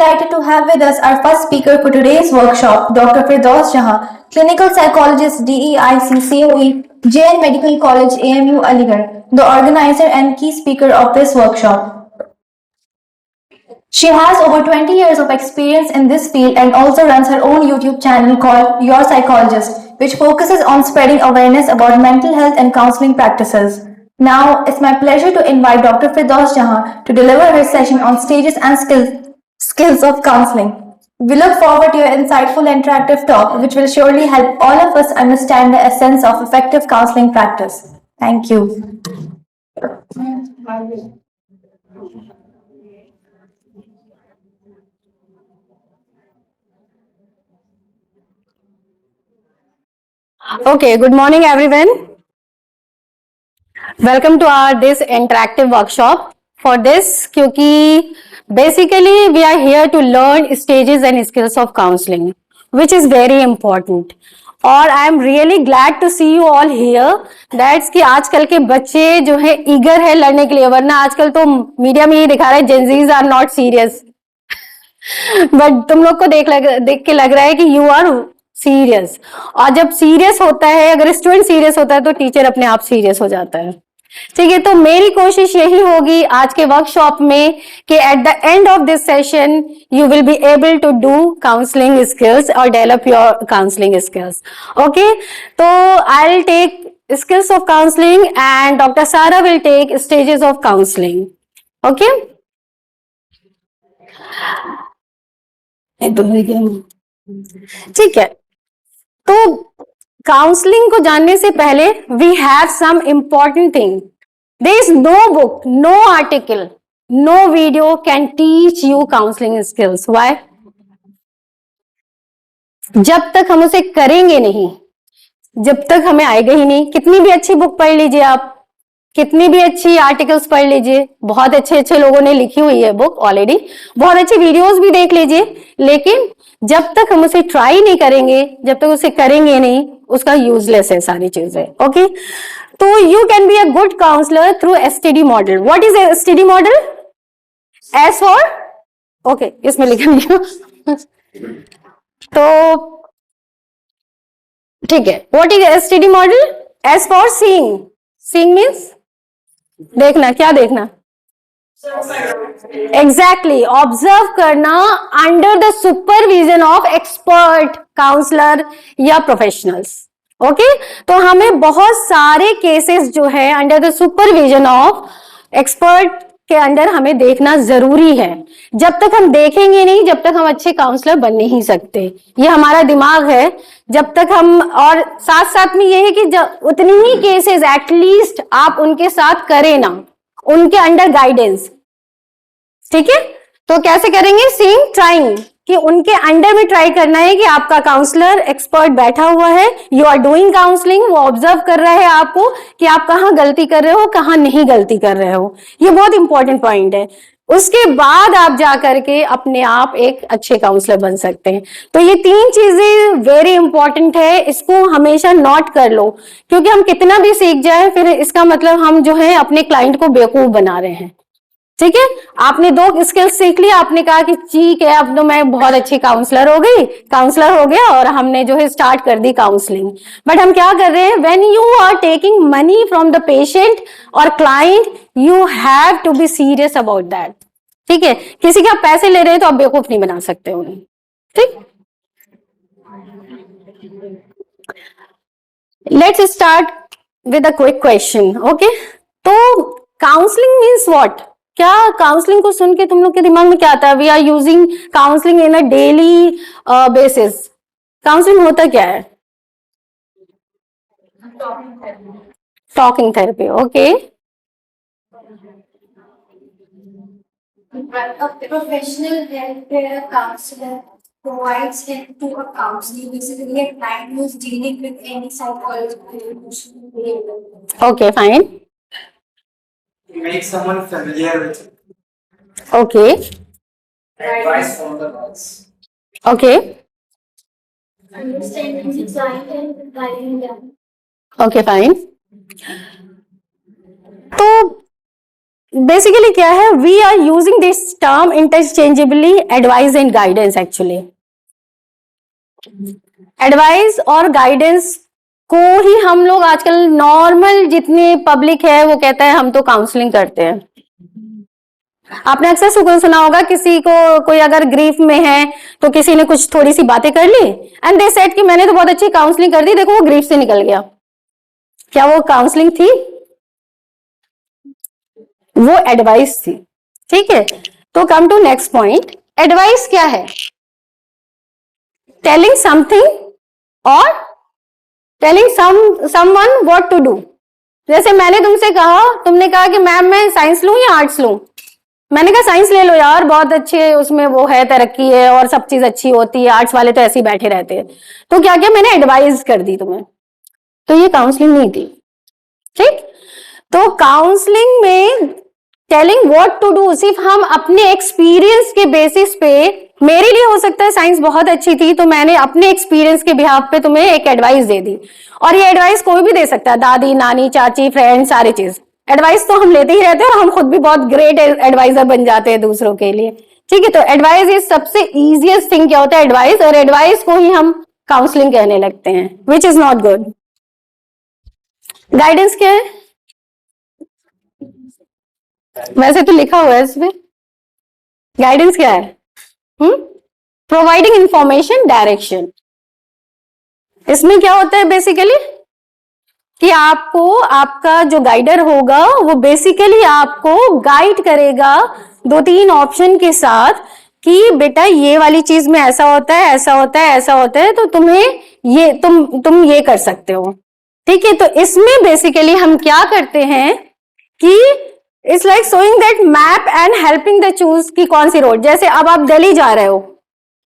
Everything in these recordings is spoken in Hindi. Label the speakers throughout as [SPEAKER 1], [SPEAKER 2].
[SPEAKER 1] delighted to have with us our first speaker for today's workshop, Dr. Firdaus Jahan, clinical psychologist, DEIC, COE, JN Medical College, AMU Aligarh, the organizer and key speaker of this workshop. She has over 20 years of experience in this field and also runs her own YouTube channel called Your Psychologist, which focuses on spreading awareness about mental health and counseling practices. Now, it's my pleasure to invite Dr. Firdaus Jahan to deliver her session on stages and skills of counseling. We look forward to your insightful and interactive talk, which will surely help all of us understand the essence of effective counseling practice. Thank you.
[SPEAKER 2] Okay, good morning everyone. Welcome to our this interactive workshop. For this, क्योंकि basically we are here to learn stages and skills of counseling, which is very important. और I am really glad to see you all here. That's कि आजकल के बच्चे जो है eager है लड़ने के लिए, वरना आजकल तो मीडिया में ये दिखा रहा है Gen Zs are not serious. But तुम लोग को देख के लग रहा है कि यू आर सीरियस, और जब सीरियस होता है, अगर स्टूडेंट सीरियस होता है तो टीचर अपने आप सीरियस हो जाता है. ठीक है, तो मेरी कोशिश यही होगी आज के वर्कशॉप में कि at the end of this session you will be able to do counselling skills और develop your counselling skills. Okay, तो I will take skills of counselling and doctor Sara will take stages of counselling. Okay, ठीक है. तो काउंसलिंग को जानने से पहले we have some important thing. There is no book, no article, no video can teach you counselling skills. Why? जब तक हम उसे करेंगे नहीं, जब तक हमें आएगा ही नहीं. कितनी भी अच्छी बुक पढ़ लीजिए आप, कितनी भी अच्छी आर्टिकल्स पढ़ लीजिए, बहुत अच्छे अच्छे लोगों ने लिखी हुई है बुक ऑलरेडी, बहुत अच्छी वीडियोस भी देख लीजिए, लेकिन जब तक हम उसे ट्राई नहीं करेंगे, जब तक उसे करेंगे नहीं, उसका यूजलेस है सारी चीजें. ओके, तो you can be a good counsellor through STD model. What is STD model? S for, okay, इसमें लिखा नहीं. तो ठीक है, what is STD model? S for seeing. Seeing means देखना. क्या देखना? एग्जैक्टली, ऑब्जर्व करना under the supervision of expert counsellor या प्रोफेशनल्स. ओके, तो हमें बहुत सारे केसेस जो है under the supervision of expert के अंडर हमें देखना जरूरी है. जब तक हम देखेंगे नहीं, जब तक हम अच्छे काउंसलर बन नहीं सकते. ये हमारा दिमाग है. जब तक हम, और साथ साथ में ये है कि उतनी ही केसेस एटलीस्ट आप उनके साथ करें ना, उनके अंडर गाइडेंस. ठीक है, तो कैसे करेंगे? सीइंग, ट्राइंग, कि उनके अंडर में ट्राई करना है कि आपका काउंसलर एक्सपर्ट बैठा हुआ है, यू आर डूइंग काउंसलिंग, वो ऑब्जर्व कर रहा है आपको कि आप कहाँ गलती कर रहे हो, कहाँ नहीं गलती कर रहे हो. ये बहुत इंपॉर्टेंट पॉइंट है. उसके बाद आप जा करके अपने आप एक अच्छे काउंसलर बन सकते हैं. तो ये तीन चीजें वेरी इंपॉर्टेंट है, इसको हमेशा नोट कर लो, क्योंकि हम कितना भी सीख जाए फिर इसका मतलब हम जो है अपने क्लाइंट को बेवकूफ बना रहे हैं. ठीक है, आपने 2 स्किल्स सीख लिया, आपने कहा कि ठीक है अब तो मैं बहुत अच्छी काउंसलर हो गई, काउंसलर हो गया, और हमने जो है स्टार्ट कर दी काउंसलिंग. बट हम क्या कर रहे हैं? When you are taking money from the patient और client, you have to be serious about that. ठीक है, किसी के आप पैसे ले रहे हैं तो आप बेवकूफ नहीं बना सकते उन्हें. ठीक, let's start with a quick question. Okay, तो काउंसलिंग मीन्स व्हाट? क्या काउंसलिंग को सुन के तुम लोग के दिमाग में क्या आता है? We are using counselling in a daily basis. Counselling होता क्या है? Talking therapy. Okay,
[SPEAKER 1] A professional healthcare counselor provides help to a counselor, basically a client who is dealing with any psychological emotional behavior.
[SPEAKER 2] okay, fine.
[SPEAKER 3] Make someone familiar with
[SPEAKER 2] Okay,
[SPEAKER 3] advice from the boss.
[SPEAKER 2] okay,
[SPEAKER 1] Understanding the client and guiding them.
[SPEAKER 2] okay, fine. तो बेसिकली क्या है, we are using this term interchangeably, advice and guidance. Actually advice और गाइडेंस को ही हम लोग आजकल नॉर्मल जितनी पब्लिक है वो कहता है हम तो काउंसलिंग करते हैं। आपने अक्सर सुना होगा किसी को, कोई अगर ग्रीफ में है तो किसी ने कुछ थोड़ी सी बातें कर ली एंड दे सेड कि मैंने तो बहुत अच्छी काउंसलिंग कर दी, देखो वो ग्रीफ से निकल गया। क्या वो काउंसलिंग थी? वो एडवाइस थी। ठीक है, तो come to next point. Advice क्या है? टेलिंग समथिंग और telling someone what to do. जैसे मैंने तुमसे कहा, तुमने कहा कि मैम मैं साइंस लूं या आर्ट्स लूं, मैंने कहा साइंस ले लो यार, बहुत अच्छे उसमें वो है, तरक्की है और सब चीज अच्छी होती है, आर्ट्स वाले तो ऐसे ही बैठे रहते हैं। तो क्या क्या मैंने एडवाइस कर दी तुम्हें, तो ये काउंसलिंग नहीं थी। ठीक, तो काउंसलिंग में टेलिंग व्हाट टू डू सिर्फ हम अपने एक्सपीरियंस के बेसिस पे, मेरे लिए हो सकता है साइंस बहुत अच्छी थी तो मैंने अपने एक्सपीरियंस के बिहाफ पे तुम्हें एक एडवाइस दे दी, और ये एडवाइस कोई भी दे सकता है, दादी, नानी, चाची, फ्रेंड, सारी चीज। एडवाइस तो हम लेते ही रहते हैं और हम खुद भी बहुत ग्रेट एडवाइजर बन जाते हैं दूसरों के लिए। ठीक है, तो एडवाइस इज सबसे इजिएस्ट थिंग। क्या होता है एडवाइस, और एडवाइस को ही हम काउंसलिंग कहने लगते हैं, which is not good. Guidance क्या है? वैसे तो लिखा हुआ है इसमें, गाइडेंस क्या है? Providing information, direction. इसमें क्या होता है बेसिकली कि आपको, आपका जो गाइडर होगा वो बेसिकली आपको गाइड करेगा 2-3 ऑप्शन के साथ कि बेटा ये वाली चीज में ऐसा होता है, ऐसा होता है, ऐसा होता है, तो तुम्हें ये तुम ये कर सकते हो। ठीक है, तो इसमें बेसिकली हम क्या करते हैं कि it's like showing that map and helping the choose कि कौन सी रोड। जैसे अब आप दिल्ली जा रहे हो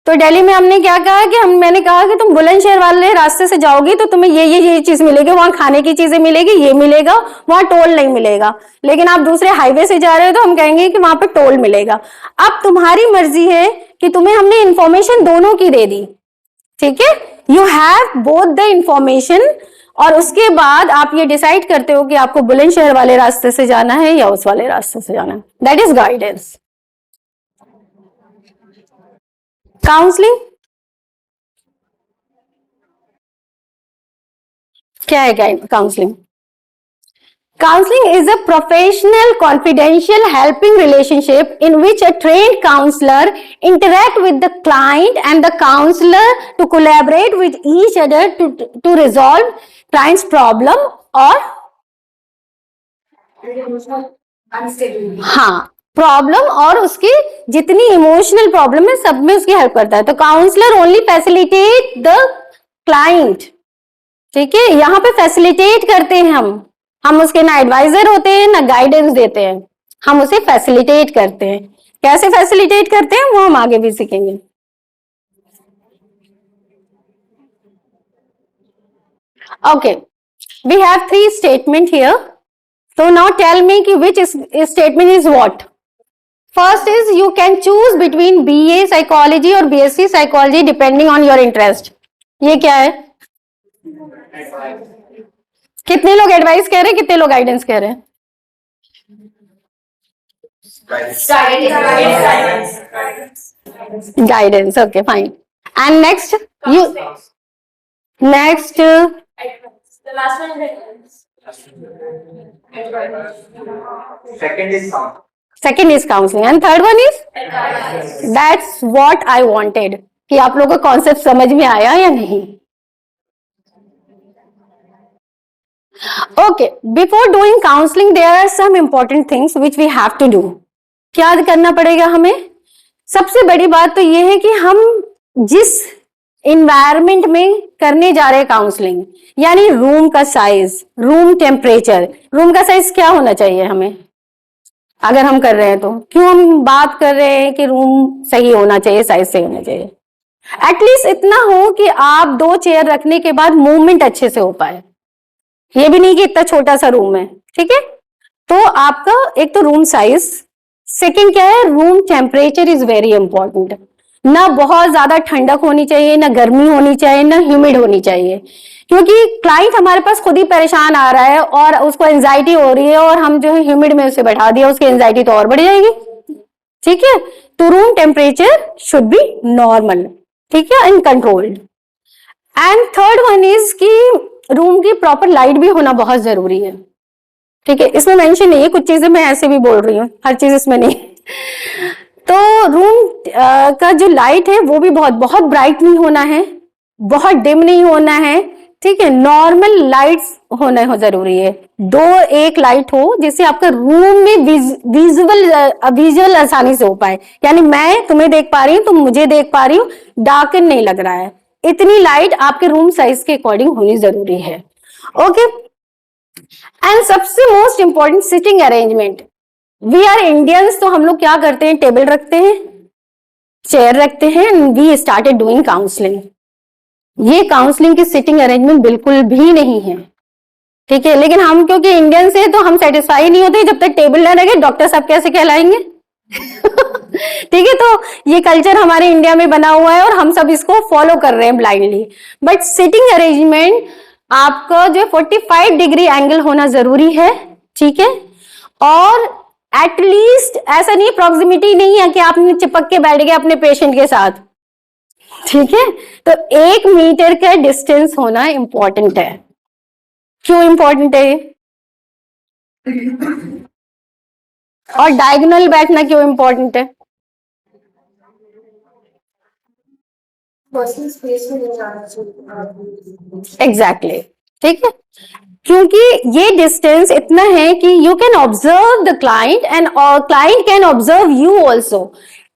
[SPEAKER 2] तो दिल्ली में हमने क्या कहा कि मैंने कहा कि तुम बुलंदशहर वाले रास्ते से जाओगी तो तुम्हें ये चीज मिलेगी, वहां खाने की चीजें मिलेगी, ये मिलेगा, वहां टोल नहीं मिलेगा। लेकिन आप दूसरे हाईवे से जा रहे हो तो हम कहेंगे कि वहां पर टोल मिलेगा। अब तुम्हारी मर्जी है कि तुम्हें हमने इंफॉर्मेशन दोनों की दे दी। ठीक है, you have both the information, और उसके बाद आप ये डिसाइड करते हो कि आपको बुलंदशहर वाले रास्ते से जाना है या उस वाले रास्ते से जाना है। That is guidance. काउंसलिंग क्या है? Counselling, counselling is a professional confidential helping relationship in which a trained counselor interact with the client and the counselor to collaborate with each other to resolve client's problem or हाँ, प्रॉब्लम और उसकी जितनी इमोशनल प्रॉब्लम है सब में उसकी हेल्प करता है। तो counsellor only facilitate the client. ठीक है, यहाँ पे फैसिलिटेट करते हैं हम उसके ना एडवाइजर होते हैं ना गाइडेंस देते हैं, हम उसे फैसिलिटेट करते हैं। कैसे फैसिलिटेट करते हैं वो हम आगे भी सीखेंगे। Okay, we have 3 statement here, so now tell me कि which statement is what? First is you can choose between BA psychology और BSc psychology depending on your interest. ये क्या है? कितने लोग एडवाइस कह रहे हैं, कितने लोग गाइडेंस कह रहे हैं? Guidance, okay fine. And next you, next
[SPEAKER 1] The last one is
[SPEAKER 3] Second is
[SPEAKER 2] counseling and third one is that's what I wanted, कि आप लोगों को कॉन्सेप्ट समझ में आया या नहीं? Okay, before doing counselling there are some important things which we have to do. क्या करना पड़ेगा हमें? सबसे बड़ी बात तो ये है कि हम जिस इन्वायरमेंट में करने जा रहे हैं काउंसलिंग, यानी रूम का साइज, रूम टेम्परेचर, रूम का साइज क्या होना चाहिए हमें अगर हम कर रहे हैं तो? क्यों हम बात कर रहे हैं कि रूम सही होना चाहिए, साइज सही होना चाहिए? एटलीस्ट इतना हो कि आप 2 चेयर रखने के बाद मूवमेंट अच्छे से हो पाए, ये भी नहीं कि इतना छोटा सा रूम है। ठीक है, तो आपका एक तो रूम साइज, सेकंड क्या है, room temperature is very important. ना बहुत ज्यादा ठंडक होनी चाहिए, ना गर्मी होनी चाहिए, ना ह्यूमिड होनी चाहिए, क्योंकि क्लाइंट हमारे पास खुद ही परेशान आ रहा है और उसको एंजाइटी हो रही है और हम जो है ह्यूमिड में उसे बैठा दिया, उसकी एंजाइटी तो और बढ़ जाएगी। ठीक है, तो room temperature should be normal, ठीक है, in controlled. And third one is कि रूम की प्रॉपर लाइट भी होना बहुत जरूरी है। ठीक है, इसमें मेंशन नहीं है, कुछ चीजें मैं ऐसे भी बोल रही हूँ, हर चीज इसमें नहीं। तो रूम का जो लाइट है वो भी बहुत बहुत ब्राइट नहीं होना है, बहुत डिम नहीं होना है। ठीक है, नॉर्मल लाइट्स होना हो जरूरी है, दो एक लाइट हो जिससे आपका रूम में विजुअल आसानी से हो पाए, यानी मैं तुम्हें देख पा रही हूँ, तुम मुझे देख पा रही हो, डार्कन नहीं लग रहा है, इतनी लाइट आपके रूम साइज के अकॉर्डिंग होनी जरूरी है। ओके, एंड सबसे most important sitting arrangement. We are Indians, तो हम लोग क्या करते हैं, टेबल रखते हैं, चेयर रखते हैं, वी स्टार्टेड डूइंग काउंसलिंग। ये काउंसलिंग की सिटिंग अरेंजमेंट बिल्कुल भी नहीं है। ठीक है, लेकिन हम क्योंकि इंडियंस है तो हम सेटिस्फाई नहीं होते जब तक टेबल ना रखे, डॉक्टर साहब कैसे कहलाएंगे। ठीक है, तो ये कल्चर हमारे इंडिया में बना हुआ है और हम सब इसको फॉलो कर रहे हैं ब्लाइंडली। बट सिटिंग अरेंजमेंट आपका जो 45 डिग्री एंगल होना जरूरी है। ठीक है, और एटलीस्ट ऐसा नहीं, प्रॉक्सिमिटी नहीं है कि आपने चिपक के बैठ गए अपने पेशेंट के साथ। ठीक है, तो 1 मीटर का डिस्टेंस होना इंपॉर्टेंट है। क्यों इंपॉर्टेंट है? और डायगोनल बैठना क्यों इंपॉर्टेंट है?
[SPEAKER 4] पर्सनल स्पेस में नहीं जाना चाहिए।
[SPEAKER 2] एग्जैक्टली, ठीक है, क्योंकि ये डिस्टेंस इतना है कि you can observe the client and client can observe you also.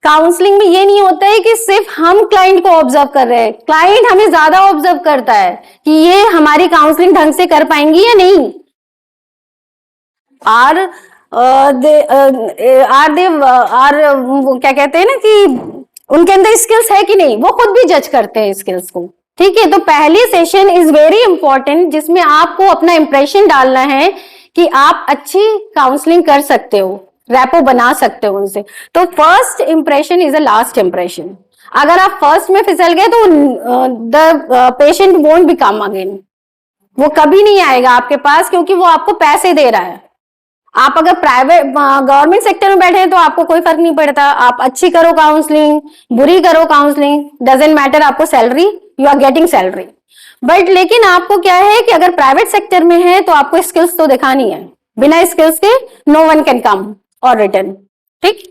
[SPEAKER 2] Counselling में ये नहीं होता है कि सिर्फ हम क्लाइंट को ऑब्जर्व कर रहे हैं, क्लाइंट हमें ज्यादा ऑब्जर्व करता है कि ये हमारी काउंसलिंग ढंग से कर पाएंगी या नहीं। आर क्या कहते हैं ना कि उनके अंदर स्किल्स है कि नहीं, वो खुद भी जज करते हैं स्किल्स को। ठीक है, तो पहली सेशन इज वेरी इंपॉर्टेंट जिसमें आपको अपना इंप्रेशन डालना है कि आप अच्छी काउंसलिंग कर सकते हो, रैपो बना सकते हो उनसे। तो first impression is a last impression. अगर आप फर्स्ट में फिसल गए तो the patient won't be come again, वो कभी नहीं आएगा आपके पास, क्योंकि वो आपको पैसे दे रहा है। आप अगर प्राइवेट गवर्नमेंट सेक्टर में बैठे हैं तो आपको कोई फर्क नहीं पड़ता, आप अच्छी करो काउंसलिंग, बुरी करो काउंसलिंग, डजेंट मैटर, आपको salary, you are getting salary. But लेकिन आपको क्या है कि अगर प्राइवेट सेक्टर में है तो आपको स्किल्स तो दिखानी है, बिना स्किल्स के नो वन कैन कम और रिटर्न। ठीक,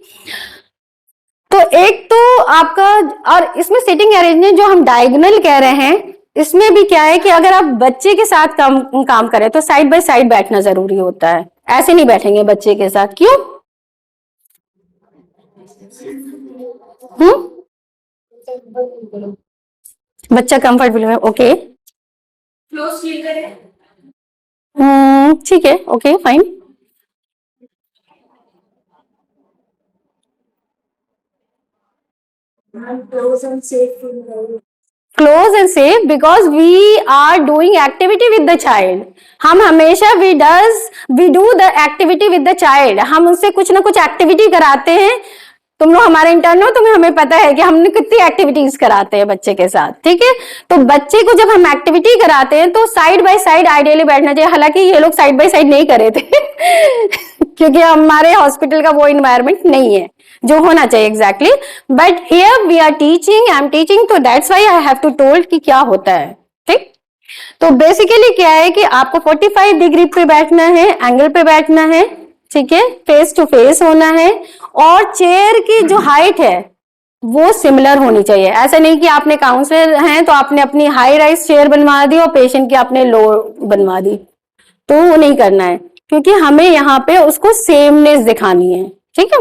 [SPEAKER 2] तो एक तो आपका, और इसमें सिटिंग अरेंजमेंट जो हम डायगोनल कह रहे हैं, इसमें भी क्या है कि अगर आप बच्चे के साथ काम करें तो साइड बाय साइड बैठना जरूरी होता है, ऐसे नहीं बैठेंगे बच्चे के साथ। क्यों? बच्चा कंफर्टेबल है, ओके,
[SPEAKER 4] क्लोज फील करें।
[SPEAKER 2] ठीक है, okay fine.
[SPEAKER 4] Close and safe feel करें।
[SPEAKER 2] Close and safe because we are doing activity with the child. हम हमेशा we do the activity with the child, हम उससे कुछ ना कुछ एक्टिविटी कराते हैं। तुम लोग हमारे इंटर्न हो, तुम्हें हमें पता है कि हमने कितनी एक्टिविटीज कराते हैं बच्चे के साथ। ठीक है, तो बच्चे को जब हम एक्टिविटी कराते हैं तो साइड बाय साइड आइडियली बैठना चाहिए। हालांकि ये लोग साइड बाय साइड नहीं करे थे क्योंकि हमारे हॉस्पिटल का वो इन्वायरमेंट नहीं है जो होना चाहिए exactly. But here we are teaching, I am teaching, तो that's why I have to told कि क्या होता है। ठीक, तो बेसिकली क्या है कि आपको 45 डिग्री पे बैठना है, एंगल पे बैठना है। ठीक है, फेस टू फेस होना है, और चेयर की जो हाइट है वो सिमिलर होनी चाहिए। ऐसा नहीं कि आपने काउंसलर हैं तो आपने अपनी हाई राइज चेयर बनवा दी और पेशेंट की आपने लो बनवा दी, तो वो नहीं करना है, क्योंकि हमें यहाँ पे उसको सेमनेस दिखानी है। ठीक है,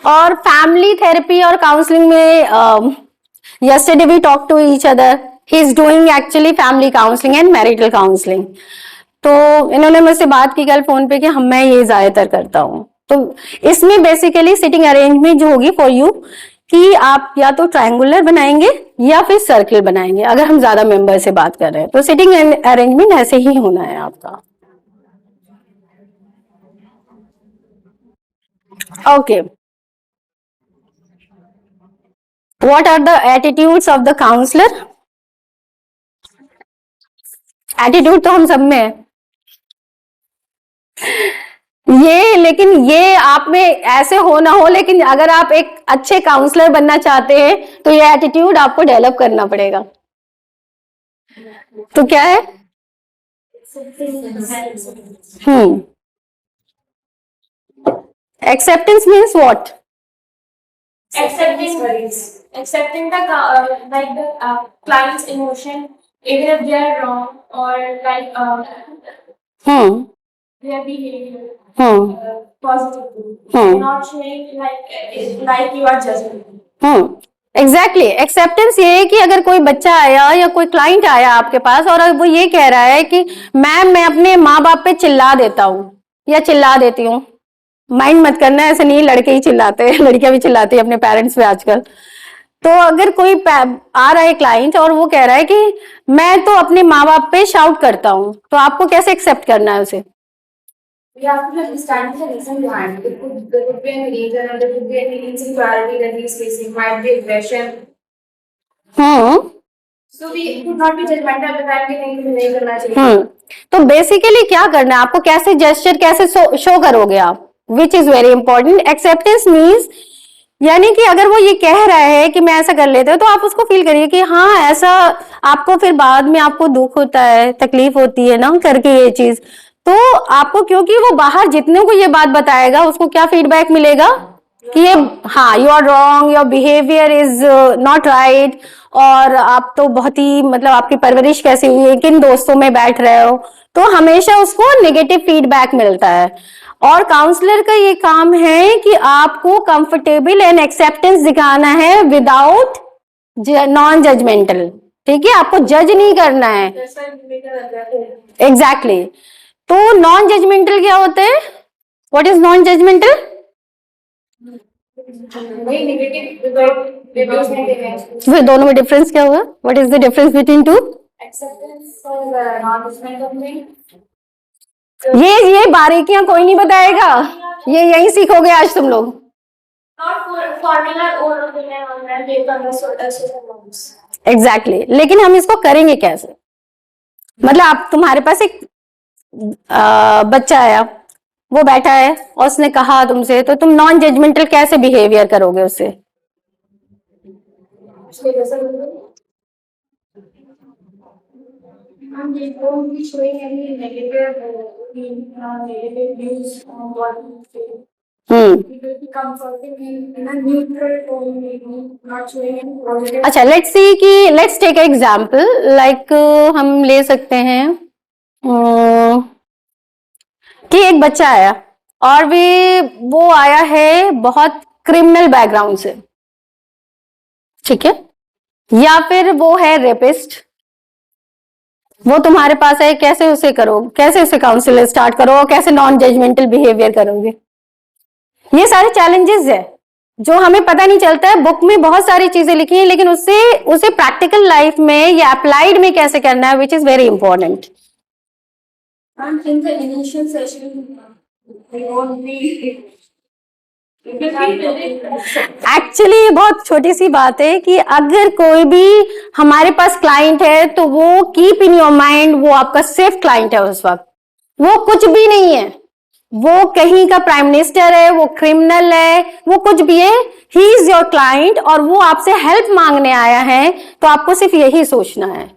[SPEAKER 2] और फैमिली थेरेपी और काउंसलिंग में yesterday we talked to each other, he is doing actually family counseling and marital counseling। तो इन्होंने मुझसे बात की कल फोन पे कि मैं ये ज्यादातर करता हूँ। तो इसमें बेसिकली सिटिंग अरेंजमेंट जो होगी फॉर यू कि आप या तो ट्रायंगुलर बनाएंगे या फिर सर्किल बनाएंगे, अगर हम ज्यादा मेंबर से बात कर रहे हैं तो सिटिंग अरेंजमेंट ऐसे ही होना है आपका। Okay, What are the attitudes of the counselor? Attitude तो हम सब में है ये, लेकिन ये आप में ऐसे हो ना हो, लेकिन अगर आप एक अच्छे काउंसलर बनना चाहते हैं तो ये एटीट्यूड आपको डेवलप करना पड़ेगा। तो क्या है? Acceptance means what?
[SPEAKER 4] Accepting the like the client's emotion, even if they are wrong or like their behavior positively, not showing like you are judging.
[SPEAKER 2] Exactly acceptance ये है कि अगर कोई बच्चा आया या कोई क्लाइंट आया आपके पास और वो ये कह रहा है कि मैम मैं अपने माँ बाप पे चिल्ला देता हूँ या चिल्ला देती हूँ, माइंड मत करना, ऐसे नहीं, लड़के ही चिल्लाते हैं, लड़कियां भी चिल्लाती है अपने पेरेंट्स पे आजकल। तो अगर कोई आ रहा है क्लाइंट और वो कह रहा है कि मैं तो अपने माँ बाप पे शाउट करता हूँ, तो आपको कैसे एक्सेप्ट करना है उसे?
[SPEAKER 4] We have to understand the reason behind it. There could be any reason, or there could be any insecurity that he is facing, might be aggression. So we could not be judgmental at the time कि नहीं करना चाहिए।
[SPEAKER 2] तो बेसिकली क्या करना है आपको, कैसे जेस्चर कैसे शो करोगे आप, which is very important. Acceptance means यानी कि अगर वो ये कह रहा है कि मैं ऐसा कर लेता हूँ तो आप उसको फील करिए कि हाँ ऐसा, आपको फिर बाद में आपको दुख होता है, तकलीफ होती है ना करके ये चीज, तो आपको, क्योंकि वो बाहर जितने को ये बात बताएगा उसको क्या फीडबैक मिलेगा कि ये हाँ you are wrong, your behaviour is not right, और आप तो बहुत ही मतलब आपकी परवरिश कैसी हुई है, किन दोस्तों में बैठ रहे हो, तो हमेशा उसको नेगेटिव फीडबैक मिलता है। और काउंसलर का ये काम है कि आपको कंफर्टेबल एंड एक्सेप्टेंस दिखाना है विदाउट नॉन जजमेंटल, ठीक है, आपको जज नहीं करना है। एग्जैक्टली तो नॉन जजमेंटल क्या होते हैं? What is non judgemental? फिर दोनों में डिफरेंस क्या हुआ? What is the difference between two? ये बारीकियां कोई नहीं बताएगा, ये यही सीखोगे आज तुम लोग। एग्जैक्टली लेकिन हम इसको करेंगे कैसे? मतलब आप, तुम्हारे पास एक बच्चा आया, वो बैठा है और उसने कहा तुमसे, तो तुम नॉन जजमेंटल कैसे बिहेवियर करोगे उससे?
[SPEAKER 4] They won't be showing any negative views on what we feel. We will be comforting in a neutral tone, maybe not showing any positive.
[SPEAKER 2] अच्छा, लेट्स टेक एग्जाम्पल, लाइक हम ले सकते हैं कि एक बच्चा आया और वो आया है बहुत क्रिमिनल बैकग्राउंड से, ठीक है, या फिर वो है रेपिस्ट, वो तुम्हारे पास है, कैसे उसे करो, कैसे उसे काउंसलिंग स्टार्ट करो, कैसे नॉन जजमेंटल बिहेवियर करोगे? ये सारे चैलेंजेस है जो हमें पता नहीं चलता है। बुक में बहुत सारी चीजें लिखी हैं, लेकिन उसे प्रैक्टिकल लाइफ में या अप्लाइड में कैसे करना है, which is very important.
[SPEAKER 4] And in the initial session, they won't be.
[SPEAKER 2] Actually बहुत छोटी सी बात है कि अगर कोई भी हमारे पास क्लाइंट है तो वो कीप इन योर माइंड, वो आपका सेफ क्लाइंट है उस वक्त, वो कुछ भी नहीं है, वो कहीं का प्राइम मिनिस्टर है, वो क्रिमिनल है, वो कुछ भी है, ही इज योर क्लाइंट और वो आपसे हेल्प मांगने आया है। तो आपको सिर्फ यही सोचना है,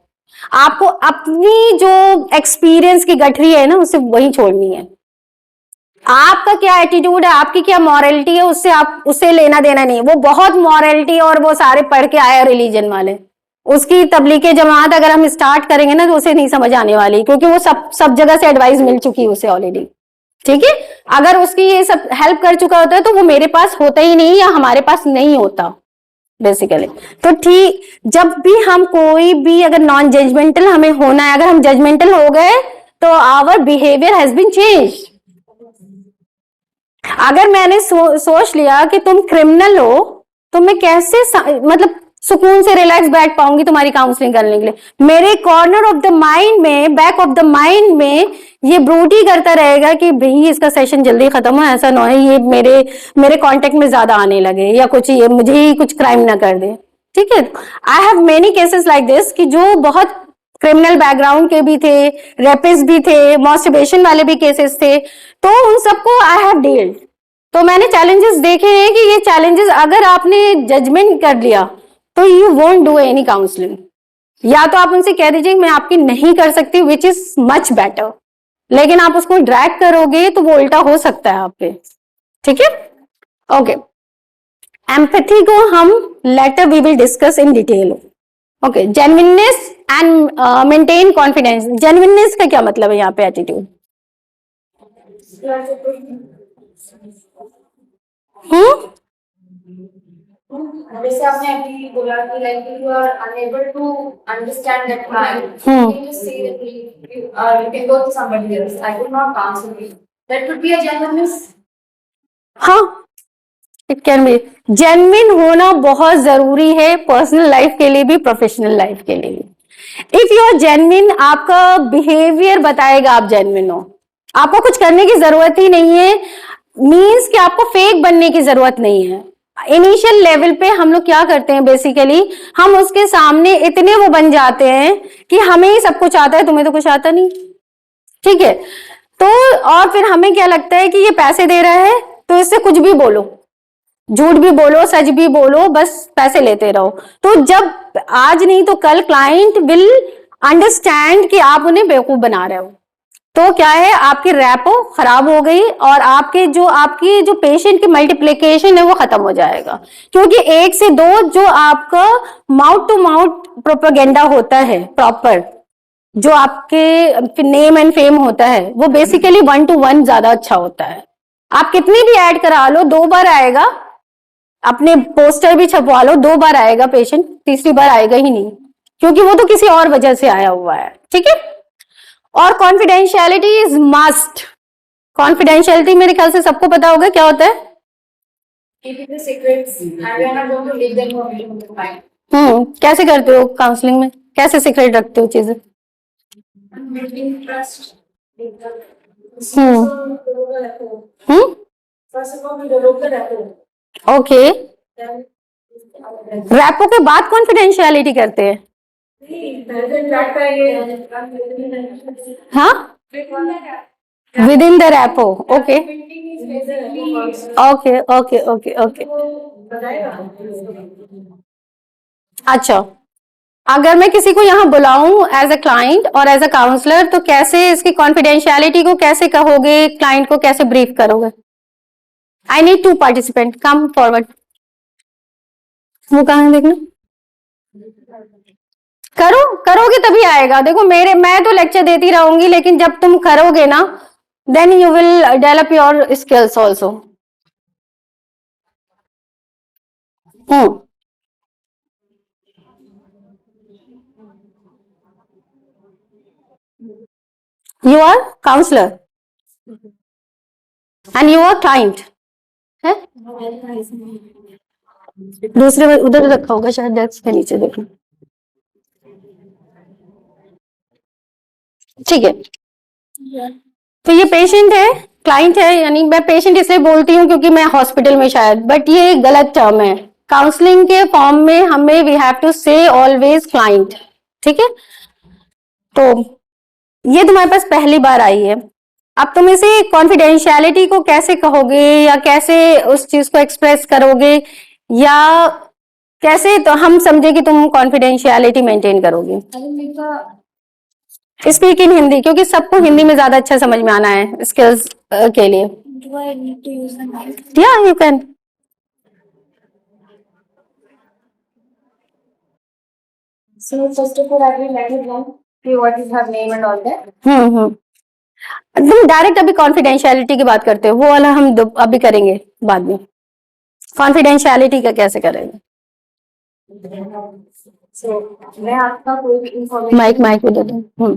[SPEAKER 2] आपको अपनी जो एक्सपीरियंस की गठरी है ना उसे वही छोड़नी है। आपका क्या एटीट्यूड है, आपकी क्या मॉरलिटी है, उससे लेना देना नहीं। वो बहुत मॉरलिटी और वो सारे पढ़ के आया रिलीजन वाले, उसकी तबलीग जमात अगर हम स्टार्ट करेंगे ना तो उसे नहीं समझ आने वाली, क्योंकि वो सब जगह से एडवाइस मिल चुकी है उसे ऑलरेडी, ठीक है। अगर उसकी ये सब हेल्प कर चुका होता है तो वो मेरे पास होता ही नहीं या हमारे पास नहीं होता बेसिकली। तो ठीक, जब भी हम कोई भी अगर नॉन जजमेंटल हमें होना है, अगर हम जजमेंटल हो गए तो our behaviour has been changed. अगर मैंने सोच लिया कि तुम क्रिमिनल हो तो मैं कैसे मतलब सुकून से रिलैक्स बैठ पाऊंगी तुम्हारी काउंसलिंग करने के लिए? मेरे कॉर्नर ऑफ द माइंड में, बैक ऑफ द माइंड में ये ब्रूटी करता रहेगा कि भाई इसका सेशन जल्दी खत्म हो, ऐसा ना हो ये मेरे कांटेक्ट में ज्यादा आने लगे या कुछ, ये मुझे ही कुछ क्राइम ना कर दे। ठीक है। I have many cases like this कि जो बहुत क्रिमिनल बैकग्राउंड के भी थे, रेपिस्ट भी थे, मॉस्टरबेशन वाले भी केसेस थे, तो उन सबको आई हैव डील्ड। तो मैंने चैलेंजेस देखे हैं कि ये चैलेंजेस अगर आपने जजमेंट कर लिया तो you won't do any counselling, या तो आप उनसे कह दीजिए मैं आपकी नहीं कर सकती, विच इज मच बेटर, लेकिन आप उसको ड्रैग करोगे तो वो उल्टा हो सकता है आप पे, ठीक है। ओके, एम्पैथी को हम later we will discuss in detail. Okay, genuineness and maintain confidence. Genuineness का क्या मतलब है यहाँ पे? एटीट्यूड।
[SPEAKER 4] जैसे आपने अभी बोला कि like you are unable to understand that client,
[SPEAKER 2] Hmm.
[SPEAKER 4] you just say that you can go to somebody else. I could not counsel you. That could be a genuineness.
[SPEAKER 2] हाँ, इट कैन बी। जेन्युइन होना बहुत जरूरी है, पर्सनल लाइफ के लिए भी, प्रोफेशनल लाइफ के लिए भी। इफ यू आर जेन्युइन, आपका बिहेवियर बताएगा आप जेन्युइन हो। आपको कुछ करने की जरूरत ही नहीं है, मीन्स कि आपको फेक बनने की जरूरत नहीं है। इनिशियल लेवल पे हम लोग क्या करते हैं, बेसिकली हम उसके सामने इतने वो बन जाते हैं कि हमें ही सब कुछ आता है, तुम्हें तो कुछ आता नहीं, ठीक है। तो और फिर हमें क्या लगता है कि ये पैसे दे रहा है तो इससे कुछ भी बोलो, झूठ भी बोलो, सच भी बोलो, बस पैसे लेते रहो। तो जब आज नहीं तो कल क्लाइंट विल अंडरस्टैंड कि आप उन्हें बेवकूफ बना रहे हो, तो क्या है, आपकी रैपो खराब हो गई और आपकी जो पेशेंट की मल्टीप्लिकेशन है वो खत्म हो जाएगा। क्योंकि एक से दो जो आपका माउथ टू माउथ प्रोपेगेंडा होता है प्रॉपर, जो आपके नेम एंड फेम होता है, वो बेसिकली 1 to 1 ज्यादा अच्छा होता है। आप कितनी भी ऐड करा लो, 2 बार आएगा, अपने पोस्टर भी छपवा लो, 2 बार आएगा पेशेंट, तीसरी बार आएगा ही नहीं, क्योंकि वो तो किसी और वजह से आया हुआ है, ठीक है। और कॉन्फिडेंशियलिटी इज मस्ट। कॉन्फिडेंशियलिटी मेरे ख्याल से सबको पता होगा क्या होता है।
[SPEAKER 4] Keeping the secrets and we are not going to leak the information to the client.
[SPEAKER 2] कैसे करते हो काउंसलिंग में, कैसे सीक्रेट रखते हो चीजें?
[SPEAKER 4] Building trust.
[SPEAKER 2] Hmm.
[SPEAKER 4] First of all, we develop the rapport.
[SPEAKER 2] Okay,
[SPEAKER 4] Then,
[SPEAKER 2] rapport के बाद कॉन्फिडेंशियलिटी करते हैं। हाँ, with in the rapport. Okay okay okay okay okay. अच्छा, अगर मैं किसी को यहाँ बुलाऊं एज अ क्लाइंट और एज अ काउंसलर, तो कैसे इसकी कॉन्फिडेंशियलिटी को कैसे कहोगे, क्लाइंट को कैसे ब्रीफ करोगे? I need 2 participant, come forward. वो कहाँ है देखना, करोगे तभी आएगा। देखो मैं तो लेक्चर देती रहूंगी, लेकिन जब तुम करोगे ना, then you will develop your skills also. You are counsellor and you are client है। दूसरे में उधर रखा होगा शायद, डेस्क के नीचे देखो, ठीक है। तो ये पेशेंट है, क्लाइंट है, यानी मैं पेशेंट इसलिए बोलती हूँ क्योंकि मैं हॉस्पिटल में शायद, बट ये गलत टर्म है। काउंसलिंग के फॉर्म में हमें वी हैव टू से ऑलवेज क्लाइंट, ठीक है। तो ये तुम्हारे पास पहली बार आई है, अब तुम इसे कॉन्फिडेंशियलिटी को कैसे कहोगे, या कैसे उस चीज को एक्सप्रेस करोगे, या कैसे तो हम समझे कि तुम कॉन्फिडेंशियलिटी मेंटेन करोगे। स्पीक इन हिंदी, क्योंकि सबको हिंदी में ज्यादा अच्छा समझ में आना है स्किल्स के लिए। या you can.
[SPEAKER 4] So first of all, I will let you know what is her name and all that.
[SPEAKER 2] तुम डायरेक्ट अभी कॉन्फिडेंशियलिटी की बात करते हो, वो वाला हम अभी करेंगे बाद में। कॉन्फिडेंशियलिटी का कैसे करेंगे?
[SPEAKER 4] So मैं आपका कोई भी इंफॉर्मेशन
[SPEAKER 2] माइक दे दो।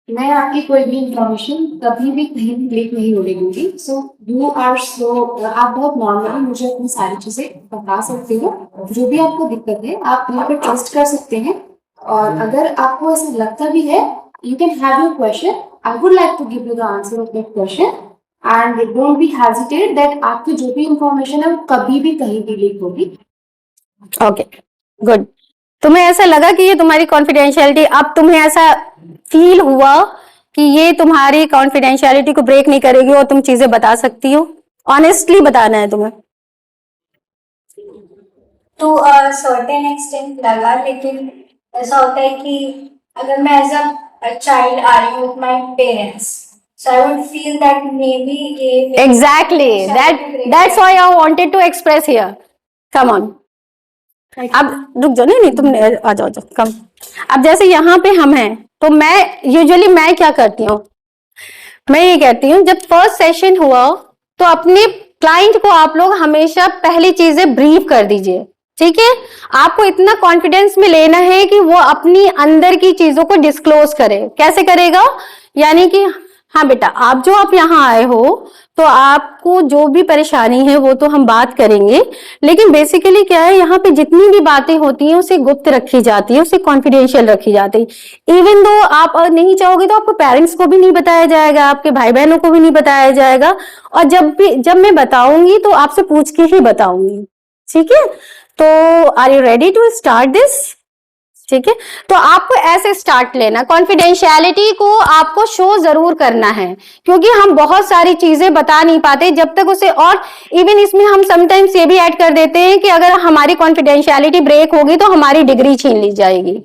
[SPEAKER 4] मैं आपकी कोई भी इंफॉर्मेशन कभी भी कहीं भी लीक नहीं होने दूंगी। सो यू आर सो आप बहुत नॉर्मली मुझे अपनी सारी चीजें बता सकते हो, जो भी आपको दिक्कत है आप मेरे पे ट्रस्ट कर सकते हैं। और अगर आपको ऐसा लगता भी है, you can have your question, I would like to give you the answer of that question, and don't be hesitate that आपकी जो भी इंफॉर्मेशन है वो कभी भी कहीं भी लीक होगी।
[SPEAKER 2] Okay, good. तुम्हें ऐसा लगा कि ये तुम्हारी कॉन्फिडेंशियलिटी, अब तुम्हें ऐसा फील हुआ कि ये तुम्हारी कॉन्फिडेंशियलिटी को ब्रेक नहीं करेगी और तुम चीजें बता सकती हो? ऑनेस्टली बताना है तुम्हें।
[SPEAKER 1] टू अ सर्टेन एक्सटेंट लगा, लेकिन ऐसा होता है कि अगर मैं एज अ चाइल्ड आ रही हूँ with my parents, so I would feel that may be ये
[SPEAKER 2] exactly, that's why I wanted to express here. Come on, अब रुक जाओ, नहीं नहीं तुम आ जाओ, कम। अब जैसे यहाँ पे हम हैं, तो मैं क्या करती हूँ, मैं ये कहती हूँ जब फर्स्ट सेशन हुआ तो अपने क्लाइंट को आप लोग हमेशा पहली चीजें ब्रीफ कर दीजिए, ठीक है? आपको इतना कॉन्फिडेंस में लेना है कि वो अपनी अंदर की चीजों को डिस्क्लोज करे। कैसे करेगा? यानी कि हाँ बेटा, आप यहाँ आए हो तो आपको जो भी परेशानी है वो तो हम बात करेंगे, लेकिन बेसिकली क्या है, यहाँ पे जितनी भी बातें होती हैं उसे गुप्त रखी जाती है, उसे कॉन्फिडेंशियल रखी जाती है। इवन दो आप नहीं चाहोगे तो आपको पेरेंट्स को भी नहीं बताया जाएगा, आपके भाई बहनों को भी नहीं बताया जाएगा, और जब मैं बताऊंगी तो आपसे पूछ के ही बताऊंगी, ठीक है? तो are you ready to start this? ठीक है, तो आपको ऐसे स्टार्ट लेना, कॉन्फिडेंशियलिटी को आपको शो जरूर करना है, क्योंकि हम बहुत सारी चीजें बता नहीं पाते जब तक उसे, और इवन इसमें हम समटाइम्स ये भी ऐड कर देते हैं कि अगर हमारी कॉन्फिडेंशियलिटी ब्रेक होगी तो हमारी डिग्री छीन ली जाएगी।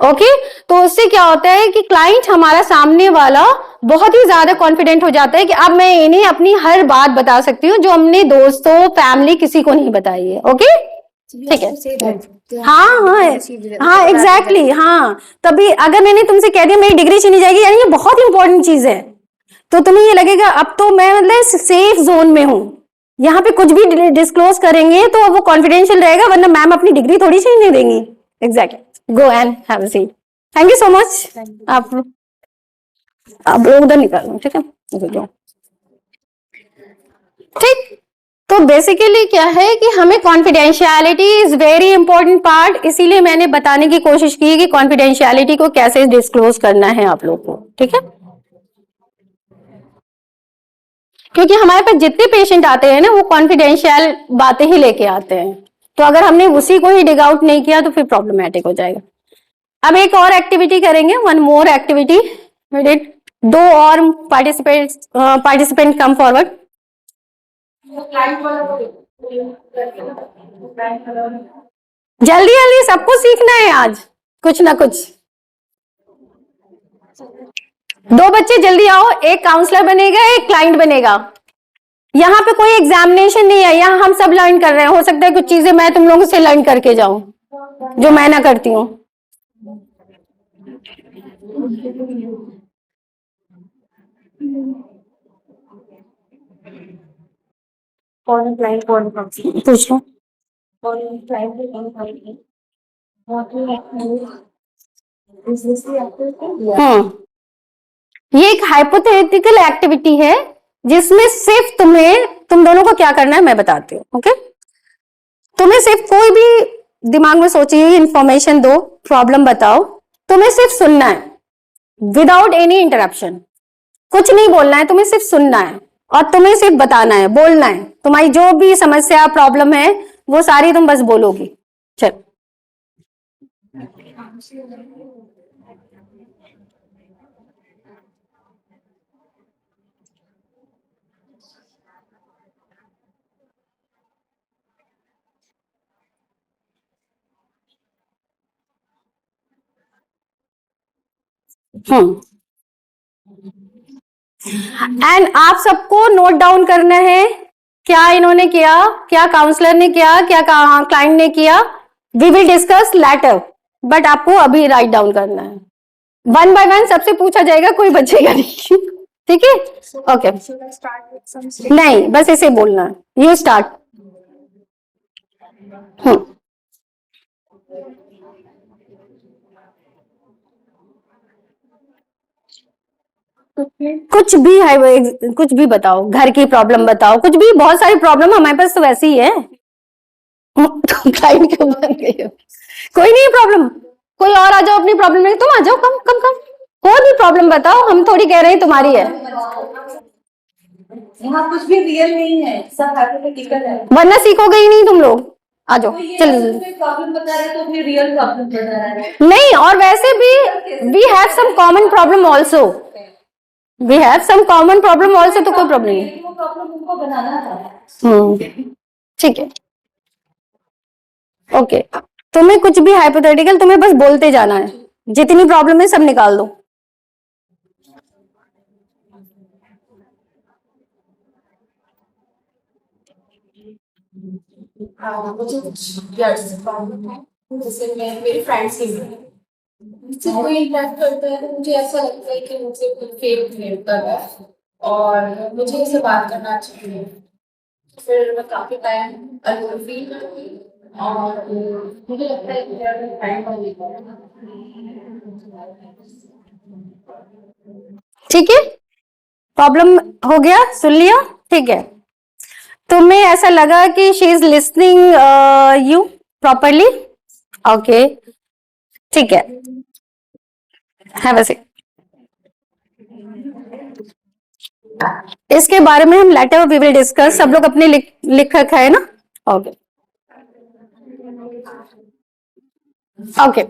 [SPEAKER 2] ओके, तो उससे क्या होता है कि क्लाइंट हमारा सामने वाला बहुत ही ज्यादा कॉन्फिडेंट हो जाता है कि अब मैं इन्हें अपनी हर बात बता सकती हूँ जो हमने दोस्तों फैमिली किसी को नहीं बताई है। ओके, ठीक है। हाँ एग्जैक्टली, हाँ। तभी अगर मैंने तुमसे कह दिया मेरी डिग्री छीनी जाएगी, यानी ये बहुत इंपॉर्टेंट चीज है, तो तुम्हें ये लगेगा अब तो मैं मतलब सेफ जोन में हूँ, यहाँ पे कुछ भी डिस्क्लोज करेंगे तो वो कॉन्फिडेंशियल रहेगा, वरना मैम अपनी डिग्री थोड़ी छीनने देंगी। Exactly, go and have a seat. Thank you so much. आप लोग उधर निकालो, ठीक है? ठीक, तो बेसिकली क्या है कि हमें confidentiality is very important part, इसीलिए मैंने बताने की कोशिश की कि कॉन्फिडेंशियलिटी को कैसे डिस्क्लोज करना है आप लोग को, ठीक है? क्योंकि हमारे पास जितने पेशेंट आते हैं ना वो कॉन्फिडेंशियल बातें ही लेके आते हैं, तो अगर हमने उसी को ही डिग आउट नहीं किया तो फिर प्रॉब्लमेटिक हो जाएगा। अब एक और एक्टिविटी करेंगे, वन मोर एक्टिविटी। दो और पार्टिसिपेंट कम फॉरवर्ड। जल्दी जल्दी सबको सीखना है आज कुछ ना कुछ। दो बच्चे जल्दी आओ, एक काउंसलर बनेगा, एक क्लाइंट बनेगा। यहाँ पे कोई एग्जामिनेशन नहीं है, यहाँ हम सब लर्न कर रहे हैं। हो सकता है कुछ चीजें मैं तुम लोगों से लर्न करके जाऊं जो मैं ना करती हूँ। पूछ लो। ये एक हाइपोथेटिकल एक्टिविटी है जिसमें सिर्फ तुम दोनों को क्या करना है मैं बताती हूँ। ओके, तुम्हें सिर्फ कोई भी दिमाग में सोची हुई इंफॉर्मेशन दो, प्रॉब्लम बताओ, तुम्हें सिर्फ सुनना है विदाउट एनी इंटरप्शन। कुछ नहीं बोलना है, तुम्हें सिर्फ सुनना है और तुम्हें सिर्फ बताना है, बोलना है। तुम्हारी जो भी समस्या प्रॉब्लम है वो सारी तुम बस बोलोगी। चल, एंड आप सबको नोट डाउन करना है क्या इन्होंने किया, क्या काउंसलर ने किया, क्या क्लाइंट ने किया। We will discuss later, but आपको अभी राइट डाउन करना है। वन बाय वन सबसे पूछा जाएगा, कोई बचेगा नहीं। ठीक है? ओके, नहीं बस इसे बोलना है। You start. कुछ भी है, कुछ भी बताओ, घर की प्रॉब्लम बताओ, कुछ भी। बहुत सारी प्रॉब्लम हमारे पास तो वैसे ही है। क्लाइंट क्यों बन गई हो? कोई नहीं प्रॉब्लम, कोई और आ जाओ अपनी प्रॉब्लम में। तुम आ जाओ, कम कम कम, कोई भी प्रॉब्लम बताओ, हम थोड़ी कह रहे हैं तुम्हारी है।
[SPEAKER 5] यहाँ कुछ भी रियल नहीं है, सब हाइपोथेटिकल है।
[SPEAKER 2] वरना सीखोगे ही नहीं तुम लोग। आ जाओ चलो।
[SPEAKER 1] प्रॉब्लम बता रहे तो अपनी रियल प्रॉब्लम बता रहा है।
[SPEAKER 2] नहीं, और वैसे भी we have some common problem also, we have some common problem also, तो कोई प्रॉब्लम नहीं।
[SPEAKER 1] वो प्रॉब्लम उनको बनाना था।
[SPEAKER 2] ठीक है, ओके। तुम्हें कुछ भी हाइपोथेटिकल, तुम्हें बस बोलते जाना है, जितनी प्रॉब्लम है सब निकाल दो।
[SPEAKER 4] मुझे कुछ यार से प्रॉब्लम है, जैसे मैं मेरे फ्रेंड्स के साथ मुझसे कोई इंटरेक्ट करता है तो मुझे ऐसा लगता है कि मुझसे कोई फेक क्रिएट कर रहा है और मुझे उससे बात करना चाहिए। फिर मैं काफी टाइम अलोन फील करती हूँ और मुझे लगता है कि मेरा टाइम का
[SPEAKER 2] ठीक है, प्रॉब्लम हो गया, सुन लिया, ठीक है। तुम्हें ऐसा लगा कि she is listening you properly? Okay, ठीक है, हैव अ सीट। इसके बारे में हम लेटर वी विल डिस्कस, सब लोग अपने लिख रखा है ना? Okay okay.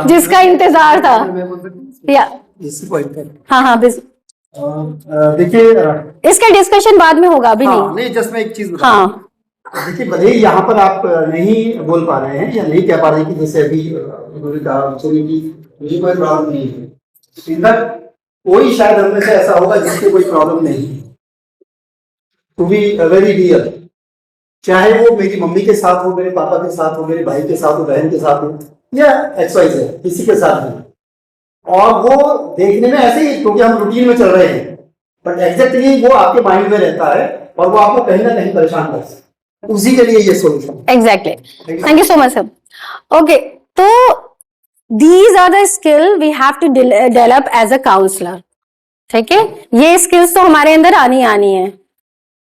[SPEAKER 2] जिसका इंतजार था, या
[SPEAKER 5] इसी पॉइंट पर
[SPEAKER 2] हाँ हाँ
[SPEAKER 5] देखिए
[SPEAKER 2] इसका डिस्कशन बाद में होगा, अभी
[SPEAKER 5] हाँ,
[SPEAKER 2] नहीं।
[SPEAKER 5] नहीं जस्ट मैं एक चीज बता
[SPEAKER 2] हाँ
[SPEAKER 5] देखिए, भले ही यहाँ पर आप नहीं बोल पा रहे हैं या नहीं कह पा रहे हैं कि जैसे अभी उन्होंने कहा मुझसे कि मुझे कोई प्रॉब्लम नहीं है, इधर कोई शायद हम में से ऐसा होगा जिससे कोई प्रॉब्लम नहीं है। टू बी वेरी रियल, चाहे वो मेरी मम्मी के साथ हो, मेरे पापा के साथ हो, मेरे भाई के साथ हो, बहन के साथ हो, या XYZ किसी के साथ हो, और वो देखने में ऐसे ही क्योंकि हम रूटीन में चल रहे हैं, बट एग्जैक्टली वो आपके माइंड में रहता है और वो आपको कहीं ना कहीं परेशान कर सकता है। उसी के लिए ये solution.
[SPEAKER 2] Exactly, thank you so much sir. Okay, तो these are the skill we have to develop as a counsellor, ठीक है। ये स्किल्स तो हमारे अंदर आनी आनी है।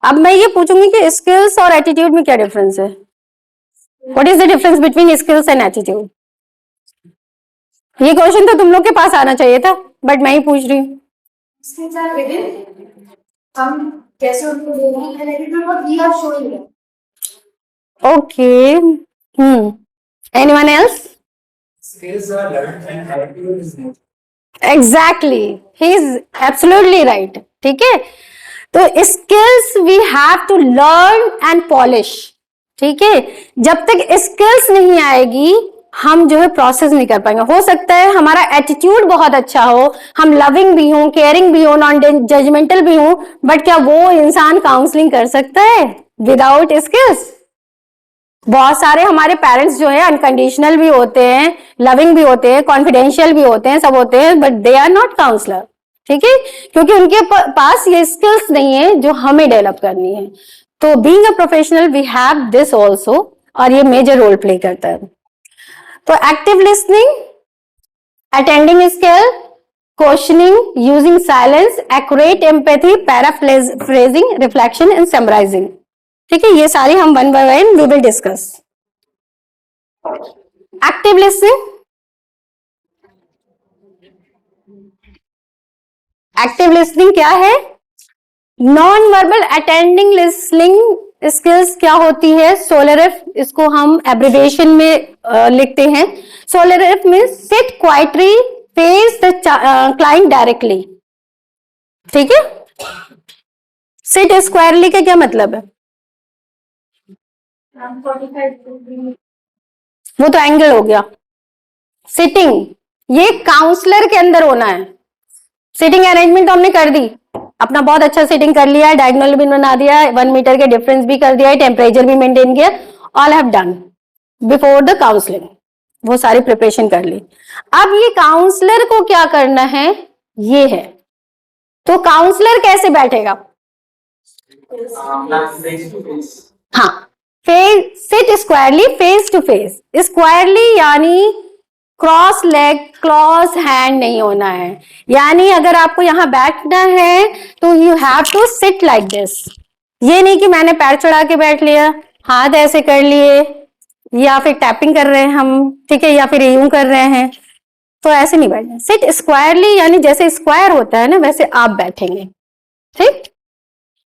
[SPEAKER 2] अब मैं ये पूछूंगी कि स्किल्स और एटीट्यूड में क्या डिफरेंस है? What is the difference between skills and attitude? ये क्वेश्चन तो तुम लोग के पास आना चाहिए था, बट मैं ही पूछ रही हूँ।
[SPEAKER 4] हम कैसे उनको दे रहे हैं attitude what we are showing them.
[SPEAKER 2] Okay. Anyone else?
[SPEAKER 3] Skills are learned and attitude is not.
[SPEAKER 2] Exactly. He is absolutely right. ठीक है, तो skills we have to learn and polish. ठीक है, जब तक skills नहीं आएगी हम जो है प्रोसेस नहीं कर पाएंगे। हो सकता है हमारा एटीट्यूड बहुत अच्छा हो, हम लविंग भी हो, केयरिंग भी हो, नॉन जजमेंटल भी हो, बट क्या वो इंसान काउंसलिंग कर सकता है विदाउट स्किल्स? बहुत सारे हमारे पेरेंट्स जो है अनकंडीशनल भी होते हैं, लविंग भी होते हैं, कॉन्फिडेंशियल भी होते हैं, सब होते हैं, but they are not counsellor. ठीक है, क्योंकि उनके पास ये स्किल्स नहीं है जो हमें डेवलप करनी है। तो being a professional we have this also, और ये मेजर रोल प्ले करता है। तो active listening, attending skill, questioning, using silence, accurate empathy, paraphrasing, reflection and summarising. ठीक है, ये सारी हम one by one we will discuss. Active listening, active listening क्या है? Non verbal attending listening skills क्या होती है? सोलरएफ, इसको हम एब्रिविएशन में लिखते हैं। सोलरएफ means sit quietly, face the client directly. ठीक है, सिट स्क्वायरली का क्या मतलब है? वो तो एंगल हो गया। सिटिंग, ये काउंसलर के अंदर होना है। सिटिंग अरेंजमेंट तो हमने कर दी, अपना बहुत अच्छा सिटिंग कर लिया है, डायगोनल भी बना दिया है, 1 मीटर के डिफरेंस भी कर दिया है, टेम्परेचर भी मेंटेन किया, all have done before the counselling, वो सारी प्रिपरेशन कर ली। अब ये काउंसलर को क्या करना है, ये है। तो काउंसलर कैसे बैठेगा?
[SPEAKER 3] Face to face.
[SPEAKER 2] हाँ, face, sit squarely, face to face. Squarely यानी क्रॉस लेग, क्रॉस हैंड नहीं होना है। यानी अगर आपको यहां बैठना है तो you have to sit like this. ये नहीं कि मैंने पैर चढ़ा के बैठ लिया, हाथ ऐसे कर लिए, या फिर टैपिंग कर रहे हैं हम, ठीक है, या फिर यूं कर रहे हैं, तो ऐसे नहीं बैठना। सिट स्क्वायरली यानी जैसे स्क्वायर होता है ना वैसे आप बैठेंगे। ठीक,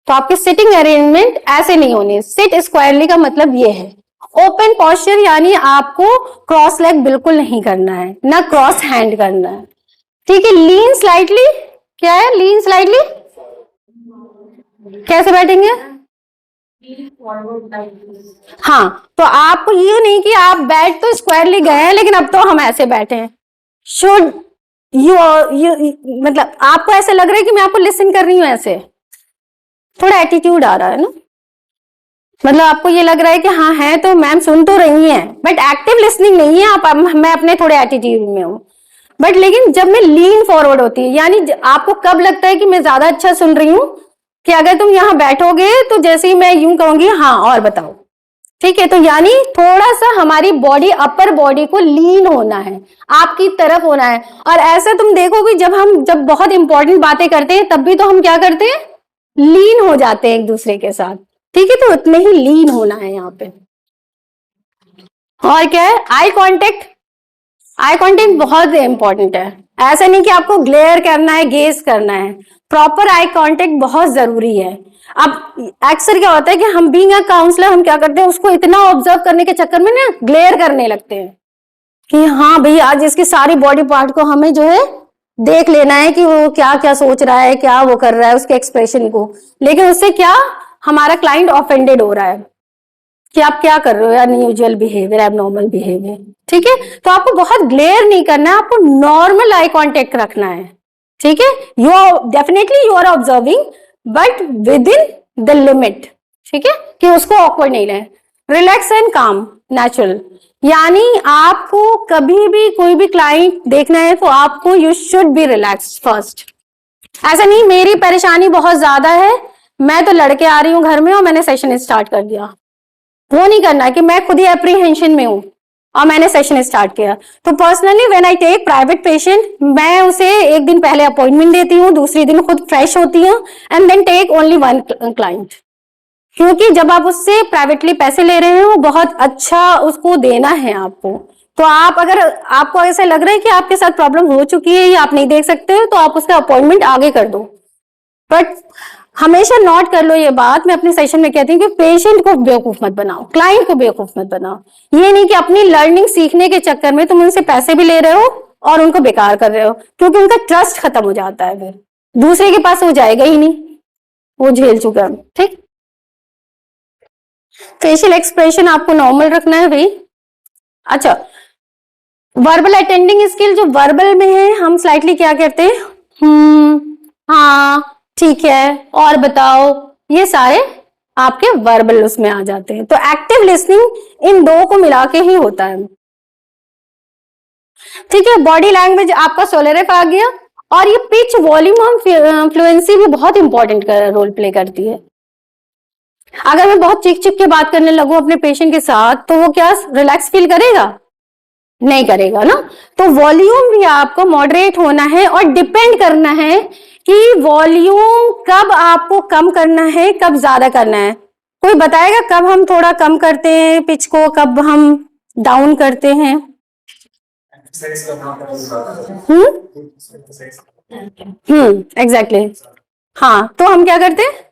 [SPEAKER 2] तो आपकी सिटिंग अरेंजमेंट ऐसे नहीं होनी। सिट स्क्वायरली का मतलब ये है। ओपन पोस्चर यानी आपको क्रॉस लेग बिल्कुल नहीं करना है, ना क्रॉस हैंड करना है, ठीक है। लीन स्लाइटली, क्या है लीन स्लाइटली? कैसे बैठेंगे? हाँ, तो आपको ये नहीं कि आप बैठ तो स्क्वायरली गए हैं लेकिन अब तो हम ऐसे बैठे हैं। शुड यू मतलब आपको ऐसे लग रहा है कि मैं आपको लिसन कर रही हूं, ऐसे थोड़ा एटीट्यूड आ रहा है ना, मतलब आपको ये लग रहा है कि हाँ है तो मैम सुन तो रही हैं, बट एक्टिव लिसनिंग नहीं है आप। मैं अपने थोड़े एटीट्यूड में हूँ, बट लेकिन जब मैं लीन फॉरवर्ड होती है यानी आपको कब लगता है कि मैं ज्यादा अच्छा सुन रही हूँ? कि अगर तुम यहाँ बैठोगे तो जैसे ही मैं यूं कहूंगी हाँ और बताओ, ठीक है। तो यानी थोड़ा सा हमारी बॉडी, अपर बॉडी को लीन होना है, आपकी तरफ होना है। और ऐसा तुम देखोगे जब बहुत इंपॉर्टेंट बातें करते हैं तब भी तो हम क्या करते हैं, लीन हो जाते हैं एक दूसरे के साथ, ठीक है। तो उतने ही लीन होना है यहाँ पे। और क्या है, आई कांटेक्ट। आई कांटेक्ट बहुत इंपॉर्टेंट है। ऐसा नहीं कि आपको ग्लेयर करना है, गेज करना है, प्रॉपर आई कांटेक्ट बहुत जरूरी है। अब अक्सर क्या होता है कि हम बीइंग अ काउंसलर हम क्या करते हैं, उसको इतना ऑब्जर्व करने के चक्कर में ना ग्लेयर करने लगते हैं कि हाँ भाई आज इसकी सारी बॉडी पार्ट को हमें जो है देख लेना है कि वो क्या क्या सोच रहा है, क्या वो कर रहा है, उसके एक्सप्रेशन को। लेकिन उससे क्या, हमारा क्लाइंट ऑफेंडेड हो रहा है कि आप क्या कर रहे हो, अनयूजुअल बिहेवियर, एबनॉर्मल बिहेवियर, ठीक है। तो आपको बहुत ग्लेयर नहीं करना है, आपको नॉर्मल आई कांटेक्ट रखना है, ठीक है। You are definitely you are observing but within the limit, ठीक है, कि उसको ऑकवर्ड नहीं ले। रिलैक्स एंड काम, नेचुरल, यानी आपको कभी भी कोई भी क्लाइंट देखना है तो आपको you should be relax first. ऐसा नहीं मेरी परेशानी बहुत ज्यादा है, मैं तो लड़के आ रही हूं घर में और मैंने सेशन स्टार्ट कर दिया, वो नहीं करना कि मैं खुद ही एप्रीहेंशन में हूं और मैंने सेशन स्टार्ट किया। तो personally when I take private patient, मैं उसे एक दिन पहले अपॉइंटमेंट देती हूँ, दूसरी दिन खुद फ्रेश होती हूँ and then take only one client, क्योंकि जब आप उससे प्राइवेटली पैसे ले रहे हो बहुत अच्छा उसको देना है आपको। तो आप अगर आपको ऐसा लग रहा है कि आपके साथ प्रॉब्लम हो चुकी है या आप नहीं देख सकते हो तो आप उसका अपॉइंटमेंट आगे कर दो, बट हमेशा नोट कर लो ये बात, मैं अपने सेशन में कहती हूँ कि पेशेंट को बेवकूफ मत बनाओ, क्लाइंट को बेवकूफ मत बनाओ। ये नहीं कि अपनी लर्निंग सीखने के चक्कर में तुम उनसे पैसे भी ले रहे हो और उनको बेकार कर रहे हो, क्योंकि उनका ट्रस्ट खत्म हो जाता है, फिर दूसरे के पास वो जाएगा ही नहीं, वो झेल चुका है, ठीक। फेशियल एक्सप्रेशन आपको नॉर्मल रखना है भाई। अच्छा, वर्बल अटेंडिंग स्किल, जो वर्बल में है हम स्लाइटली क्या कहते हैं, हाँ ठीक है और बताओ, ये सारे आपके वर्बल उसमें आ जाते हैं। तो एक्टिव लिसनिंग इन दो को मिला के ही होता है, ठीक है। बॉडी लैंग्वेज आपका सोलरिफ आ गया, और ये पिच, वॉल्यूम और फ्लुएंसी भी बहुत इंपॉर्टेंट रोल प्ले करती है। अगर मैं बहुत चिक चिक के बात करने लगूं अपने पेशेंट के साथ तो वो क्या रिलैक्स फील करेगा? नहीं करेगा ना। तो वॉल्यूम भी आपको मॉडरेट होना है और डिपेंड करना है कि वॉल्यूम कब आपको कम करना है, कब ज्यादा करना है। कोई बताएगा कब हम थोड़ा कम करते हैं पिच को, कब हम डाउन करते हैं? एग्जैक्टली। हाँ, तो हम क्या करते हैं,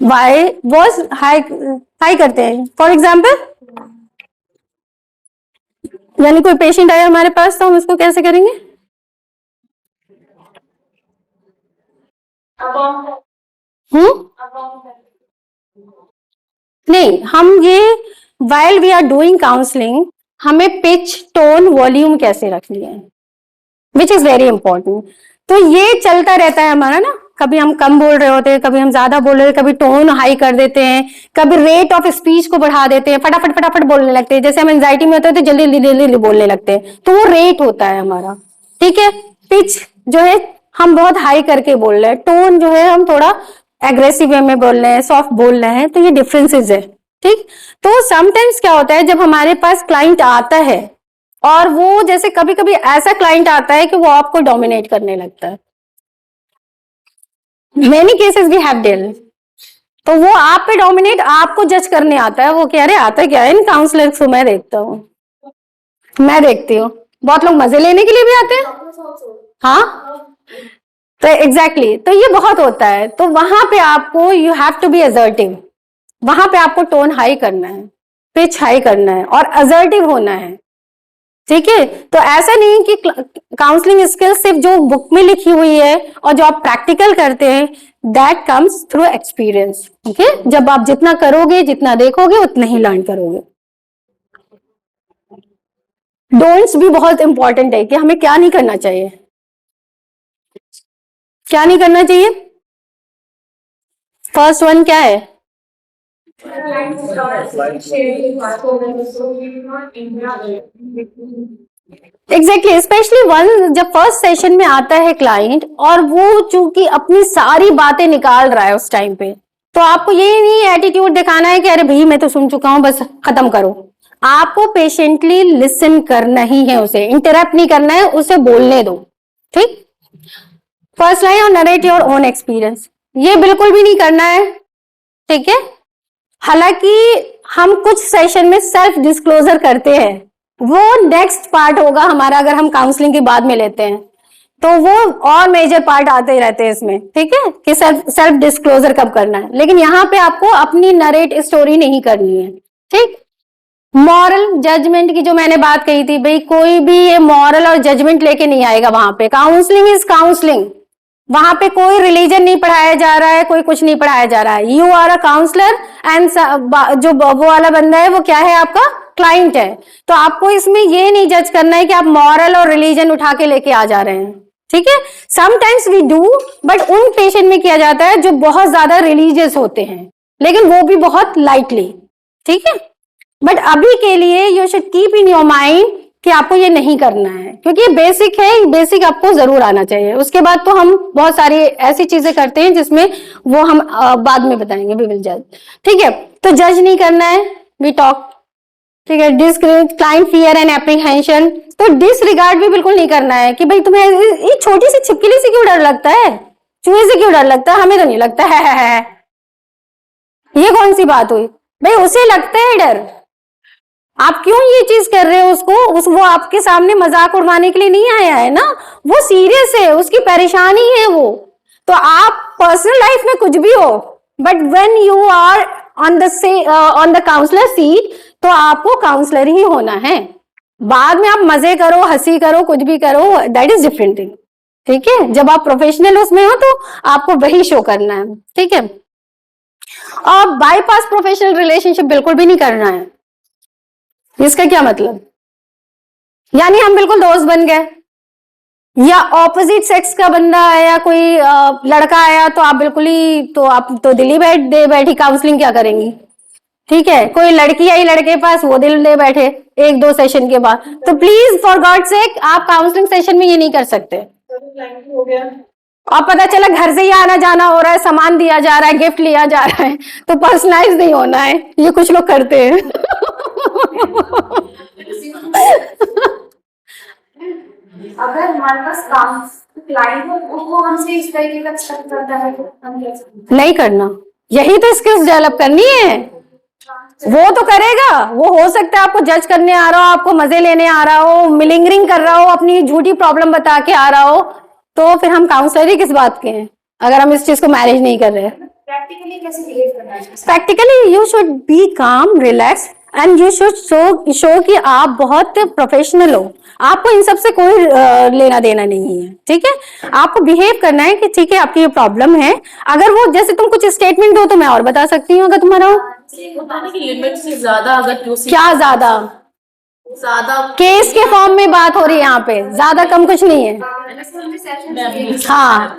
[SPEAKER 2] वाई वॉज हाई हाई करते हैं। फॉर एग्जाम्पल, यानी कोई पेशेंट आया हमारे पास तो हम उसको कैसे करेंगे, नहीं, हम ये while we are doing counselling हमें पिच, टोन, वॉल्यूम कैसे रखनी है, विच इज वेरी इंपॉर्टेंट। तो ये चलता रहता है हमारा ना, कभी हम कम बोल रहे होते हैं, कभी हम ज्यादा बोल रहे हैं, कभी टोन हाई कर देते हैं, कभी रेट ऑफ स्पीच को बढ़ा देते हैं, फटाफट फटाफट बोलने लगते हैं। जैसे हम एंजाइटी में होते हैं तो जल्दी जल्दी जल्दी बोलने लगते हैं, तो वो रेट होता है हमारा, ठीक है। पिच जो है हम बहुत हाई करके बोल रहे हैं, टोन जो है हम थोड़ा एग्रेसिव वे में बोल रहे हैं, सॉफ्ट बोल रहे हैं, तो ये डिफरेंसेस है, ठीक। तो समटाइम्स क्या होता है जब हमारे पास क्लाइंट आता है और वो जैसे कभी कभी ऐसा क्लाइंट आता है कि वो आपको डोमिनेट करने लगता है, many cases we have deal, तो वो आप पे डोमिनेट, आपको जज करने आता है, वो कह रहे आता है क्या है इन काउंसलर्स को, मैं देखता हूँ, मैं देखती हूँ, बहुत लोग मजे लेने के लिए भी आते हैं, हाँ। तो एग्जैक्टली तो ये बहुत होता है, तो वहां पे आपको you have to be assertive, वहां पे आपको टोन हाई करना है, पिच हाई करना है और असर्टिव होना है, ठीक है। तो ऐसा नहीं कि काउंसलिंग स्किल्स सिर्फ जो बुक में लिखी हुई है और जो आप प्रैक्टिकल करते हैं, दैट कम्स थ्रू एक्सपीरियंस, ठीक है। जब आप जितना करोगे, जितना देखोगे, उतना ही लर्न करोगे। डोंट्स भी बहुत इंपॉर्टेंट है कि हमें क्या नहीं करना चाहिए, क्या नहीं करना चाहिए। फर्स्ट वन क्या है? एग्जैक्टली, स्पेशली वन जब फर्स्ट सेशन में आता है क्लाइंट और वो चूंकि अपनी सारी बातें निकाल रहा है उस टाइम पे, तो आपको ये नहीं एटीट्यूड दिखाना है कि अरे भाई मैं तो सुन चुका हूं बस खत्म करो। आपको पेशेंटली लिसन करना ही है, उसे इंटरप्ट नहीं करना है, उसे बोलने दो, ठीक। फर्स्ट लाइन और नरेट योर ओन एक्सपीरियंस, ये बिल्कुल भी नहीं करना है, ठीक है। हालांकि हम कुछ सेशन में सेल्फ डिस्क्लोजर करते हैं, वो नेक्स्ट पार्ट होगा हमारा अगर हम काउंसलिंग के बाद में लेते हैं, तो वो और मेजर पार्ट आते ही रहते हैं इसमें, ठीक है, कि सेल्फ डिस्क्लोजर कब करना है। लेकिन यहाँ पे आपको अपनी नरेट स्टोरी नहीं करनी है, ठीक। मॉरल जजमेंट की जो मैंने बात कही थी, भाई कोई भी ये मॉरल और जजमेंट लेके नहीं आएगा वहां पे। काउंसलिंग इज काउंसलिंग, वहां पे कोई रिलीजन नहीं पढ़ाया जा रहा है, कोई कुछ नहीं पढ़ाया जा रहा है। You are a counsellor and जो वो वाला बंदा है वो क्या है, आपका क्लाइंट है। तो आपको इसमें ये नहीं जज करना है कि आप मॉरल और रिलीजन उठा के लेके आ जा रहे हैं, ठीक है। समटाइम्स वी डू, बट उन पेशेंट में किया जाता है जो बहुत ज्यादा रिलीजियस होते हैं, लेकिन वो भी बहुत लाइटली, ठीक है। बट अभी के लिए you should keep in your mind कि आपको ये नहीं करना है, क्योंकि ये बेसिक है, बेसिक आपको जरूर आना चाहिए। उसके बाद तो हम बहुत सारी ऐसी चीजें करते हैं जिसमें वो हम बाद में बताएंगे, वी विल जज, ठीक है। तो जज नहीं करना है, वी टॉक, ठीक है। क्लाइंट फियर एंड एप्रीहेंशन, तो डिसरिगार्ड भी बिल्कुल नहीं करना है कि भाई तुम्हें ये छोटी सी छिपकली से क्यों डर लगता है, चूहे से क्यों डर लगता है, हमें तो नहीं लगता है। ये कौन सी बात हुई भाई, उसे लगता है डर, आप क्यों ये चीज कर रहे हो उसको, वो आपके सामने मजाक उड़वाने के लिए नहीं आया है ना, वो सीरियस है, उसकी परेशानी है वो। तो आप पर्सनल लाइफ में कुछ भी हो, but when you are on the counsellor seat, तो आपको काउंसलर ही होना है। बाद में आप मजे करो, हंसी करो, कुछ भी करो, दैट इज डिफरेंट थिंग, ठीक है। जब आप प्रोफेशनल उसमें हो तो आपको वही शो करना है, ठीक है। और बाईपास प्रोफेशनल रिलेशनशिप बिल्कुल भी नहीं करना है। इसका क्या मतलब, यानी हम बिल्कुल दोस्त बन गए, या ऑपोजिट सेक्स का बंदा आया, कोई लड़का आया, तो आप बिल्कुल ही, तो आप तो दिल्ली बैठी काउंसलिंग क्या करेंगी, ठीक है। कोई लड़की आई लड़के पास, वो दिल दे बैठे एक दो सेशन के बाद, तो प्लीज फॉर गॉड सेक आप काउंसलिंग सेशन में ये नहीं कर सकते। और पता चला घर से ही आना जाना हो रहा है, सामान दिया जा रहा है, गिफ्ट लिया जा रहा है, तो पर्सनलाइज नहीं होना है, ये कुछ लोग करते हैं।
[SPEAKER 4] अगर हमारे पास क्लाइंट हो वो हमसे इस तरीके का एक्सपेक्ट करता है, हम
[SPEAKER 2] नहीं करना, यही तो स्किल्स डेवलप करनी है। वो तो करेगा, वो हो सकता है आपको जज करने आ रहा हो, आपको मजे लेने आ रहा हो, मिलिंगरिंग कर रहा हो, अपनी झूठी प्रॉब्लम बता के आ रहा हो, तो फिर हम काउंसलर ही किस बात के हैं अगर हम इस चीज को मैनेज नहीं कर रहे।
[SPEAKER 4] प्रैक्टिकली कैसे बिहेव करना है?
[SPEAKER 2] प्रैक्टिकली यू शुड बी काम, relax and you should show कि आप बहुत प्रोफेशनल हो, आपको इन सब से कोई लेना देना नहीं है, ठीक है। आपको बिहेव करना है कि ठीक है आपकी ये प्रॉब्लम है, अगर वो जैसे तुम कुछ स्टेटमेंट दो तो मैं और बता सकती हूँ अगर तुम्हारा हो।
[SPEAKER 6] बताने की लिमिट से ज्यादा अगर
[SPEAKER 2] क्या ज्यादा केस के फॉर्म में बात हो रही है यहाँ पे, ज्यादा कम कुछ नहीं है। हाँ,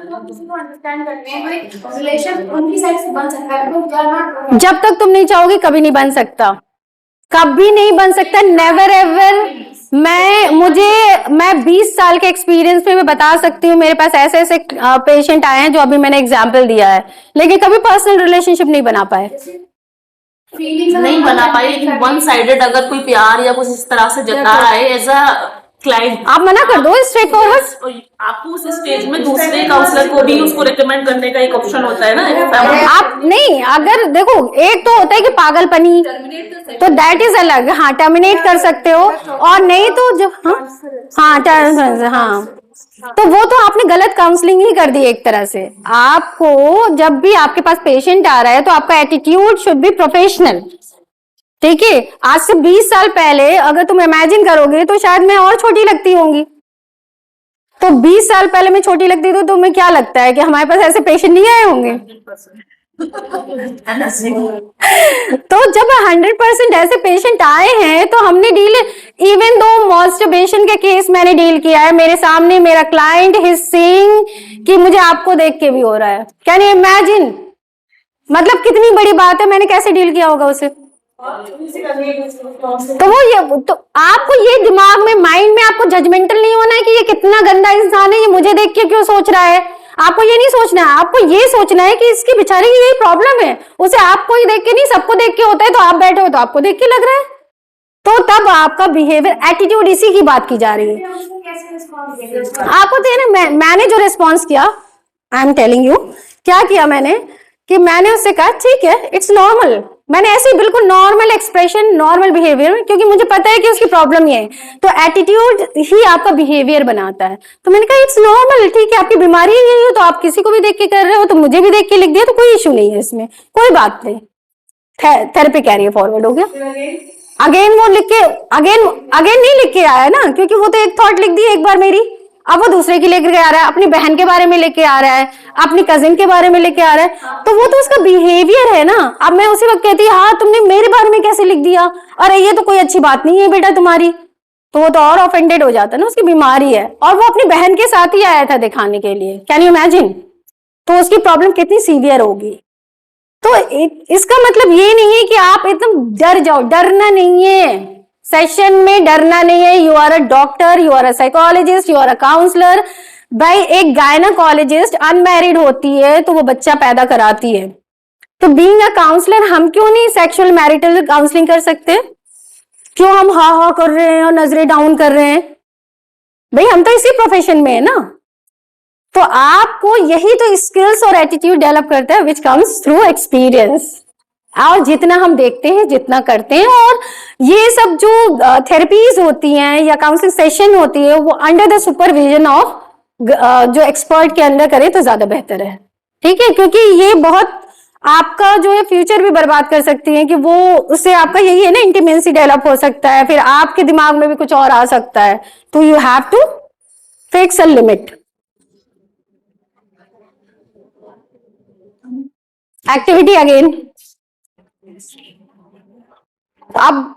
[SPEAKER 4] रिलेशन उनकी साइड से बन सकता है,
[SPEAKER 2] जब तक तुम नहीं चाहोगे कभी नहीं बन सकता, कभी नहीं बन सकता, नेवर एवर। मैं 20 साल के एक्सपीरियंस में मैं बता सकती हूँ, मेरे पास ऐसे ऐसे पेशेंट आए हैं जो अभी मैंने एग्जाम्पल दिया है, लेकिन कभी पर्सनल रिलेशनशिप नहीं बना पाए,
[SPEAKER 6] नहीं बना पाई। लेकिन वन साइडेड अगर कोई प्यार या कुछ इस तरह से जता रहा है एज अ क्लाइंट,
[SPEAKER 2] आप मना कर दो स्ट्रेट फॉरवर्ड।
[SPEAKER 6] आपको उस स्टेज में दूसरे काउंसलर को भी उसको रिकमेंड करने का एक ऑप्शन होता है ना।
[SPEAKER 2] आप नहीं, अगर देखो एक तो होता है कि पागलपनी, तो दैट इज अलग, हाँ टर्मिनेट कर सकते हो, और नहीं तो जब हाँ तो वो तो आपने गलत काउंसलिंग ही कर दी एक तरह से। आपको जब भी आपके पास पेशेंट आ रहा है तो आपका एटीट्यूड शुड बी प्रोफेशनल, ठीक है। आज से 20 साल पहले अगर तुम इमेजिन करोगे तो शायद मैं और छोटी लगती होंगी। तो 20 साल पहले मैं छोटी लगती तो तुम्हें क्या लगता है कि हमारे पास ऐसे पेशेंट नहीं आए होंगे? तो जब 100% ऐसे पेशेंट आए हैं तो हमने डील, इवन दो मास्टरबेशन के केस मैंने डील किया है, मेरे सामने मेरा क्लाइंट हिज सेइंग कि मुझे आपको देख के भी हो रहा है। Can you imagine? मतलब कितनी बड़ी बात है, मैंने कैसे डील किया होगा उसे। तो वो ये तो आपको ये दिमाग में माइंड में आपको जजमेंटल नहीं होना है कि ये कितना गंदा इंसान है, ये मुझे देख के क्यों सोच रहा है। आपको ये नहीं सोचना है, आपको ये सोचना है कि इसकी बेचारे की यही प्रॉब्लम है, उसे आपको ही देख के नहीं सबको देख के होता है। तो आप बैठे हो तो आपको देख के लग रहा है, तो तब आपका बिहेवियर एटीट्यूड, इसी की बात की जा रही है। आपको तो ना मैंने जो रिस्पॉन्स किया, आई एम टेलिंग यू, क्या किया मैंने कि मैंने उससे कहा ठीक है इट्स नॉर्मल। मैंने ऐसे ही बिल्कुल नॉर्मल एक्सप्रेशन, नॉर्मल बिहेवियर, क्योंकि मुझे पता है कि उसकी प्रॉब्लम ये है, तो एटीट्यूड ही आपका बिहेवियर बनाता है। तो मैंने कहा इट्स नॉर्मल, ठीक है, आपकी बीमारी यही है तो आप किसी को भी देख के कर रहे हो, तो मुझे भी देख के लिख दिया तो कोई इशू नहीं है इसमें, कोई बात नहीं। थेरेपी कैरियर फॉरवर्ड हो गया। अगेन वो लिख के अगेन नहीं लिख के आया ना, क्योंकि वो तो एक थॉट लिख दी एक बार मेरी, अब वो दूसरे की लेके आ रहा है, अपनी बहन के बारे में लेके आ रहा है, अपनी कजिन के बारे में लेके आ रहा है, तो वो तो उसका बिहेवियर है ना। अब मैं उसी वक्त कहती हाँ तुमने मेरे बारे में कैसे लिख दिया, अरे ये तो कोई अच्छी बात नहीं है बेटा तुम्हारी, तो वो तो और ऑफेंडेड हो जाता ना, उसकी बीमारी है, और वो अपनी बहन के साथ ही आया था दिखाने के लिए। Can you imagine? तो उसकी प्रॉब्लम कितनी सीवियर होगी। तो इसका मतलब ये नहीं है कि आप एकदम डर जाओ, डरना नहीं है, सेशन में डरना नहीं है। You are a doctor, you are a psychologist, you are a counsellor. भाई एक गायनाकोलॉजिस्ट अनमैरिड होती है तो वो बच्चा पैदा कराती है, तो बीइंग अ काउंसलर हम क्यों नहीं सेक्सुअल मैरिटल काउंसलिंग कर सकते? क्यों हम हा हा कर रहे हैं और नजरें डाउन कर रहे हैं? भाई हम तो इसी प्रोफेशन में है ना। तो आपको यही तो स्किल्स और एटीट्यूड डेवलप करता है विच कम्स थ्रू एक्सपीरियंस। और जितना हम देखते हैं, जितना करते हैं, और ये सब जो थेरेपीज होती हैं या काउंसलिंग सेशन होती है वो अंडर द सुपरविजन ऑफ जो एक्सपर्ट के अंदर करें तो ज्यादा बेहतर है, ठीक है। क्योंकि ये बहुत आपका जो है फ्यूचर भी बर्बाद कर सकती है, कि वो उससे आपका यही है ना, इंटीमेसी डेवलप हो सकता है, फिर आपके दिमाग में भी कुछ और आ सकता है। तो you have to fix a limit. Activity again, अब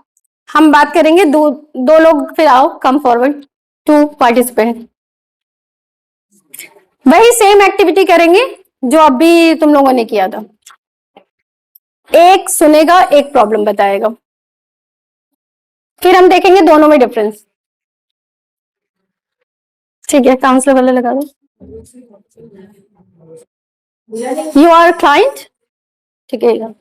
[SPEAKER 2] हम बात करेंगे, दो लोग फिर आओ, कम फॉरवर्ड टू पार्टिसिपेंट। वही सेम एक्टिविटी करेंगे जो अभी तुम लोगों ने किया था। एक सुनेगा, एक प्रॉब्लम बताएगा, फिर हम देखेंगे दोनों में डिफरेंस, ठीक है। काउंसलर वाले लगा दो। यू आर क्लाइंट, ठीक है।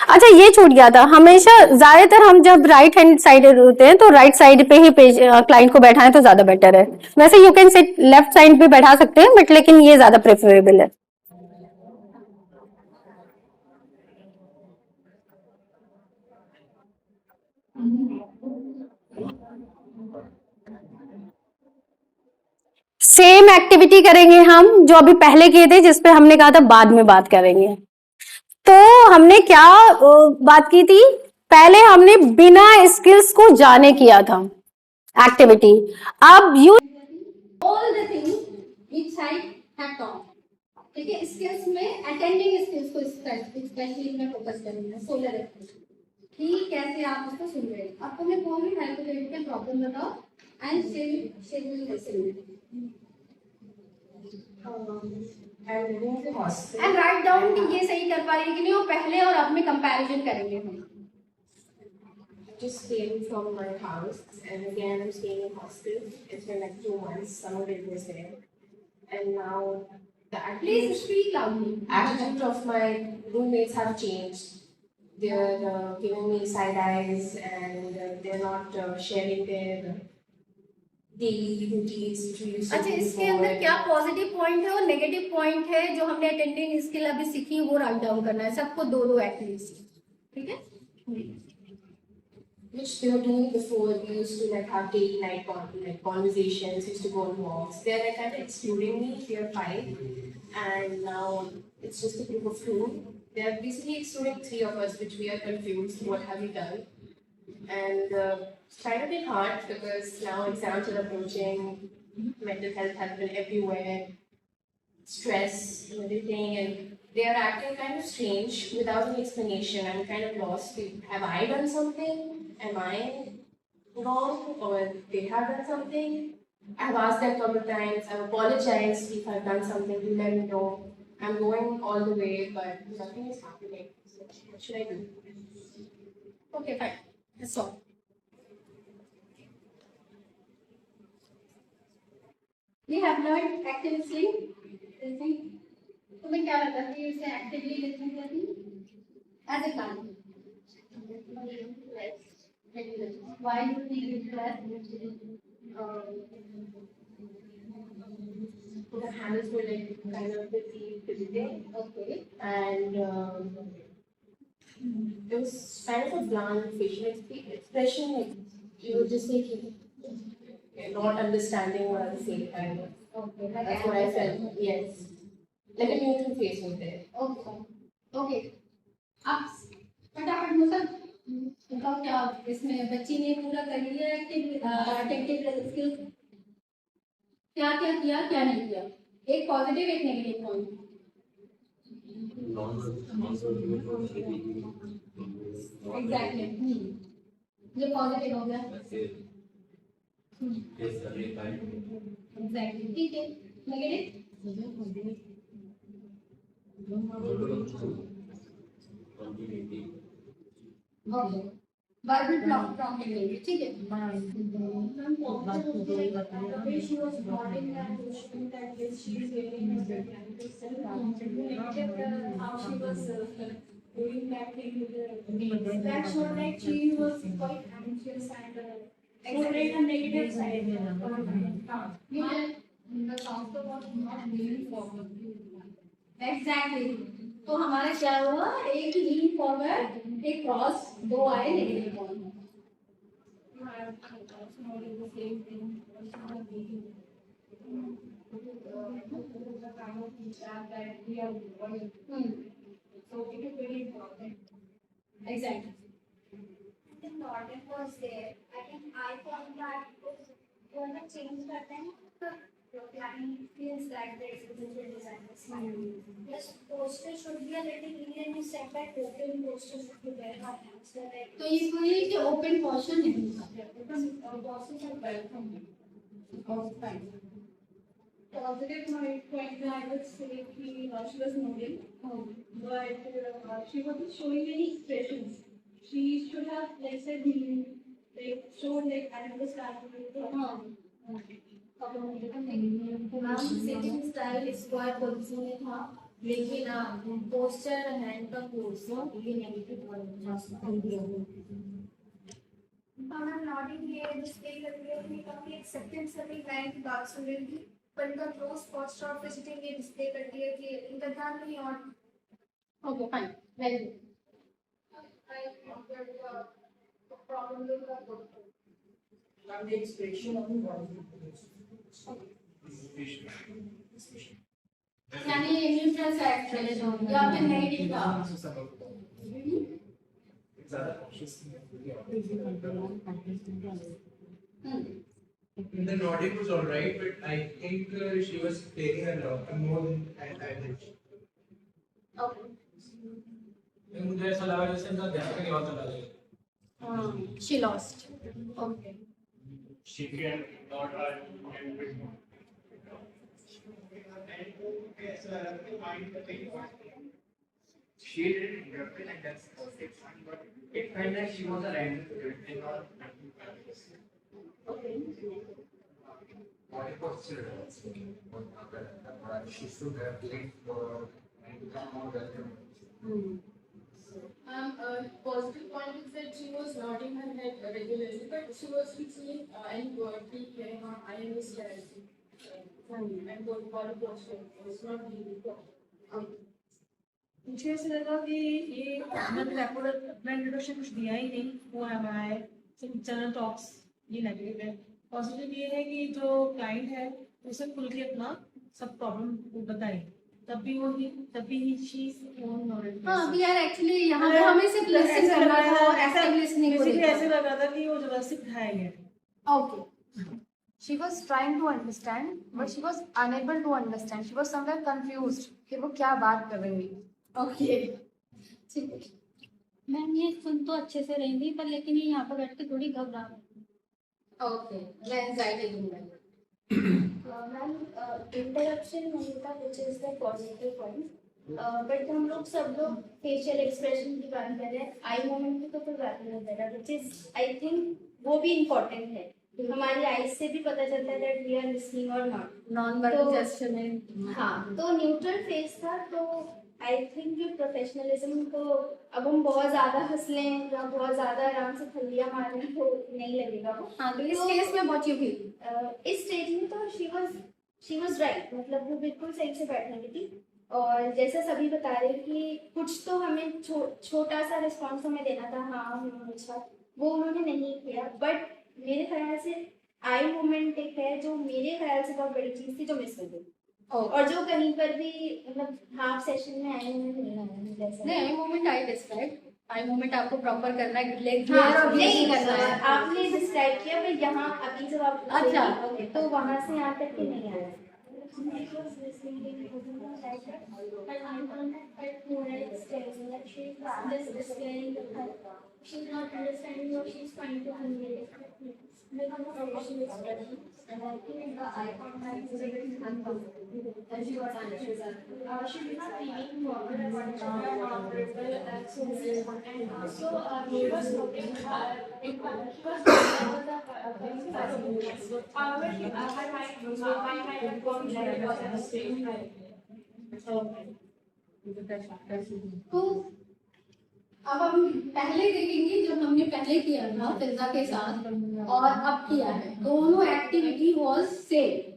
[SPEAKER 2] अच्छा ये छूट गया था, हमेशा ज्यादातर हम जब राइट हैंड साइड होते हैं तो राइट साइड पे ही क्लाइंट को बैठाएं तो ज्यादा बेटर है। वैसे you can sit left side पे बैठा सकते हैं, बट लेकिन ये ज्यादा प्रेफरेबल है। सेम एक्टिविटी करेंगे हम जो अभी पहले किए थे, जिसपे हमने कहा था बाद में बात करेंगे। तो हमने क्या बात की थी, पहले हमने बिना स्किल्स को जाने किया था एक्टिविटी। अब you
[SPEAKER 7] all the things each side have taught. ठीक है, स्किल्स में अटेंडिंग स्किल्स को स्पेशली मैं फोकस करूंगा। सोलर कि कैसे आप उसको सुन रहे हैं। आपको मैं कोई भी हाइपोथेटिकल प्रॉब्लम बताओ and schedule and write down कि ये सही कर पा रही है कि नहीं, और पहले और अब में कंपैरिजन करेंगे हम।
[SPEAKER 8] Just came from my house, and again I'm staying in hostel. It's been like 2 months. Summer break was there, and now the
[SPEAKER 7] Please speak loudly.
[SPEAKER 8] attitude of my roommates have changed. They're giving me side eyes, and they're not sharing their daily routines which we used to
[SPEAKER 7] अच्छा,
[SPEAKER 8] do
[SPEAKER 7] इसके अंदर
[SPEAKER 8] before.
[SPEAKER 7] क्या पॉजिटिव पॉइंट है और नेगेटिव पॉइंट है जो हमने अटेंडिंग स्किल अभी सीखी वो राइट डाउन करना है सबको, दो एटलीस्ट, ठीक है।
[SPEAKER 8] which they were doing before. We used to like have daily like conversations, used to go on walks. They're like kind of excluding me. They're five, and now it's just a group of two. They're basically excluding three of us, which we are confused. What have we done? And it's kind of been hard because now exams are approaching. Mental health has been everywhere, stress and everything, and they are acting kind of strange without an explanation. I'm kind of lost. Have I done something? Am I wrong, or they have done something? I've asked them a couple of times. I've apologized if I've done something to let me know. I'm going all the way, but nothing is happening. So what should I do?
[SPEAKER 7] Okay, fine. That's all. We have learned active sleep. Listening. तुम्हें क्या लगता है कि उसे actively listening करनी? As a plan. Why do you think it's less?
[SPEAKER 8] The hands were like kind of busy.
[SPEAKER 7] Okay.
[SPEAKER 8] And it was kind of a bland facial expression. Like you were just like not understanding what I was saying. Kind of.
[SPEAKER 7] Okay.
[SPEAKER 8] That's what I felt. Yes, like a neutral face was there.
[SPEAKER 7] Okay. Okay. आप फटाफट मतलब उनका क्या इसमें बच्ची ने पूरा कर लिया अटेंटिव स्किल्स क्या क्या किया क्या नहीं किया एक पॉजिटिव एक नेगेटिव पॉइंट एग्जैक्टली जो पॉजिटिव हो गया एग्जैक्टली ठीक है नेगेटिव ओके वर्बल प्रॉम्प्टिंग लेंगे ठीक है
[SPEAKER 8] She was nodding and showing that yes, she is getting her mechanical self. How she was doing that thing with the that showed like she was quite anxious and portrayed a negative side.
[SPEAKER 7] The counselor was not leaning forward. Exactly. तो हमारा क्या हुआ एक लीन फॉरवर्ड एक क्रॉस दो आए negative point
[SPEAKER 8] So it is very important.
[SPEAKER 7] Exactly
[SPEAKER 9] The normal was there. I think I thought that when the change button, the client feels that there is a different design. This poster should be a little clear and you said that open poster should be there. So like
[SPEAKER 7] तो ये कोई कि ओपन पोर्शन नहीं था
[SPEAKER 8] Open bosses are welcome.
[SPEAKER 9] positive point I would say कि she was nodding, but she wasn't showing any expressions. She should have like said like showed like I understand.
[SPEAKER 7] Ma'am sitting style square position में था लेकिन पोस्चर हैंड का पोस्टर ये negative
[SPEAKER 9] I'm nodding here, display करके अपनी काफी acceptance अपनी client की बात सुन रही थी, पर इनका close posture of visiting ये display कर दिया कि इनका ध्यान नहीं और
[SPEAKER 7] okay fine very good
[SPEAKER 9] I compared the problem with the
[SPEAKER 3] And the expression of the body.
[SPEAKER 7] यानी न्यूट्रल का एक्सप्रेशन या फिर नेगेटिव का
[SPEAKER 3] The nodding was alright, but I think she was taking a lot more than I did. मुझे ऐसा लगा जैसे इनका ध्यान कहीं और चला गया.
[SPEAKER 7] She lost okay
[SPEAKER 3] She can not She didn't represent that perfect fun, but it felt like she was a random and not body posture. She should have played for and become more welcome.
[SPEAKER 8] Positive point is that she was nodding her head regularly, but she was saying any word, I understand. And going for a posture was not really important.
[SPEAKER 10] मुझे ऐसा लगा कि ये मतलब रैपिड इंट्रोडक्शन कुछ दिया ही नहीं, वो एम आई जनरल टॉक्स, ये नेगेटिव है। पॉजिटिव ये है कि जो क्लाइंट है उसे खुल के अपना सब प्रॉब्लम को बताए, तभी शी ओन नॉलेज।
[SPEAKER 7] हाँ, वी आर एक्चुअली यहाँ पे हमें सिर्फ लिसन करना था और एक्टिव लिसनिंग को देखना
[SPEAKER 10] ऐसे लग रहा था कि वो जबरदस्ती बिठाया गया है।
[SPEAKER 4] Okay. She was trying to understand, but she was unable to understand. She was somewhere confused कि वो क्या बात कर रही है।
[SPEAKER 7] ओके, ठीक है मैम। ये सुन तो अच्छे से रही थी, पर लेकिन ये यहाँ पर बैठ के थोड़ी घबरा रही। ओके, मैं एंजाइटी दूंगा।
[SPEAKER 9] मैम इंटरप्शन नहीं था which is the positive point, but हम लोग सब लोग फेशियल एक्सप्रेशन की बात कर रहे हैं, आई मोमेंट की तो कोई बात नहीं कर रहा, विच इज आई थिंक वो भी इम्पोर्टेंट है। हमारी आईज से भी पता चलता है दैट वी आर लिसनिंग और नॉट।
[SPEAKER 7] नॉन वर्बल जेस्चर में
[SPEAKER 9] हाँ, तो न्यूट्रल फेस था, तो आई थिंक ये प्रोफेशनलिज्म को अब हम बहुत ज्यादा हंस लें या बहुत ज्यादा आराम से थल्लियाँ मार लें तो नहीं लगेगा वो।
[SPEAKER 7] हाँ, तो इस केस में व्हाट यू फील?
[SPEAKER 9] इस स्टेज में तो शी वाज राइट, मतलब वो बिल्कुल सही से बैठने की थी। और जैसा सभी बता रहे कि कुछ तो हमें छोटा सा रिस्पॉन्स हमें देना था, हाँ अच्छा, वो उन्होंने नहीं किया। बट मेरे ख्याल से आई मोमेंट एक है जो मेरे ख्याल से बहुत बड़ी चीज थी जो मिस हो गई, और जो कहीं पर भी मतलब हाफ सेशन में आई मोमेंट नहीं आया जैसा।
[SPEAKER 7] नहीं, eye movement I describe, eye movement आपको प्रॉपर करना है, लेग
[SPEAKER 9] हाँ, नहीं करना है, आपने डिस्क्राइब किया, पर यहाँ अभी जब आप
[SPEAKER 7] अच्छा,
[SPEAKER 9] तो वहाँ से यहाँ तक के नहीं आया।
[SPEAKER 7] She's not understanding what she's trying to convey. Become a professional expression. And I think the eye contact is a bit uncomfortable. And she was unsure. She did not mean forward and non-verbal accents. And also, she was looking she was however, my mind had gone there was at the same time. तो अब हम पहले देखेंगे जब हमने पहले किया था फिजा के साथ और अब किया है, दोनों एक्टिविटी वाज सेम।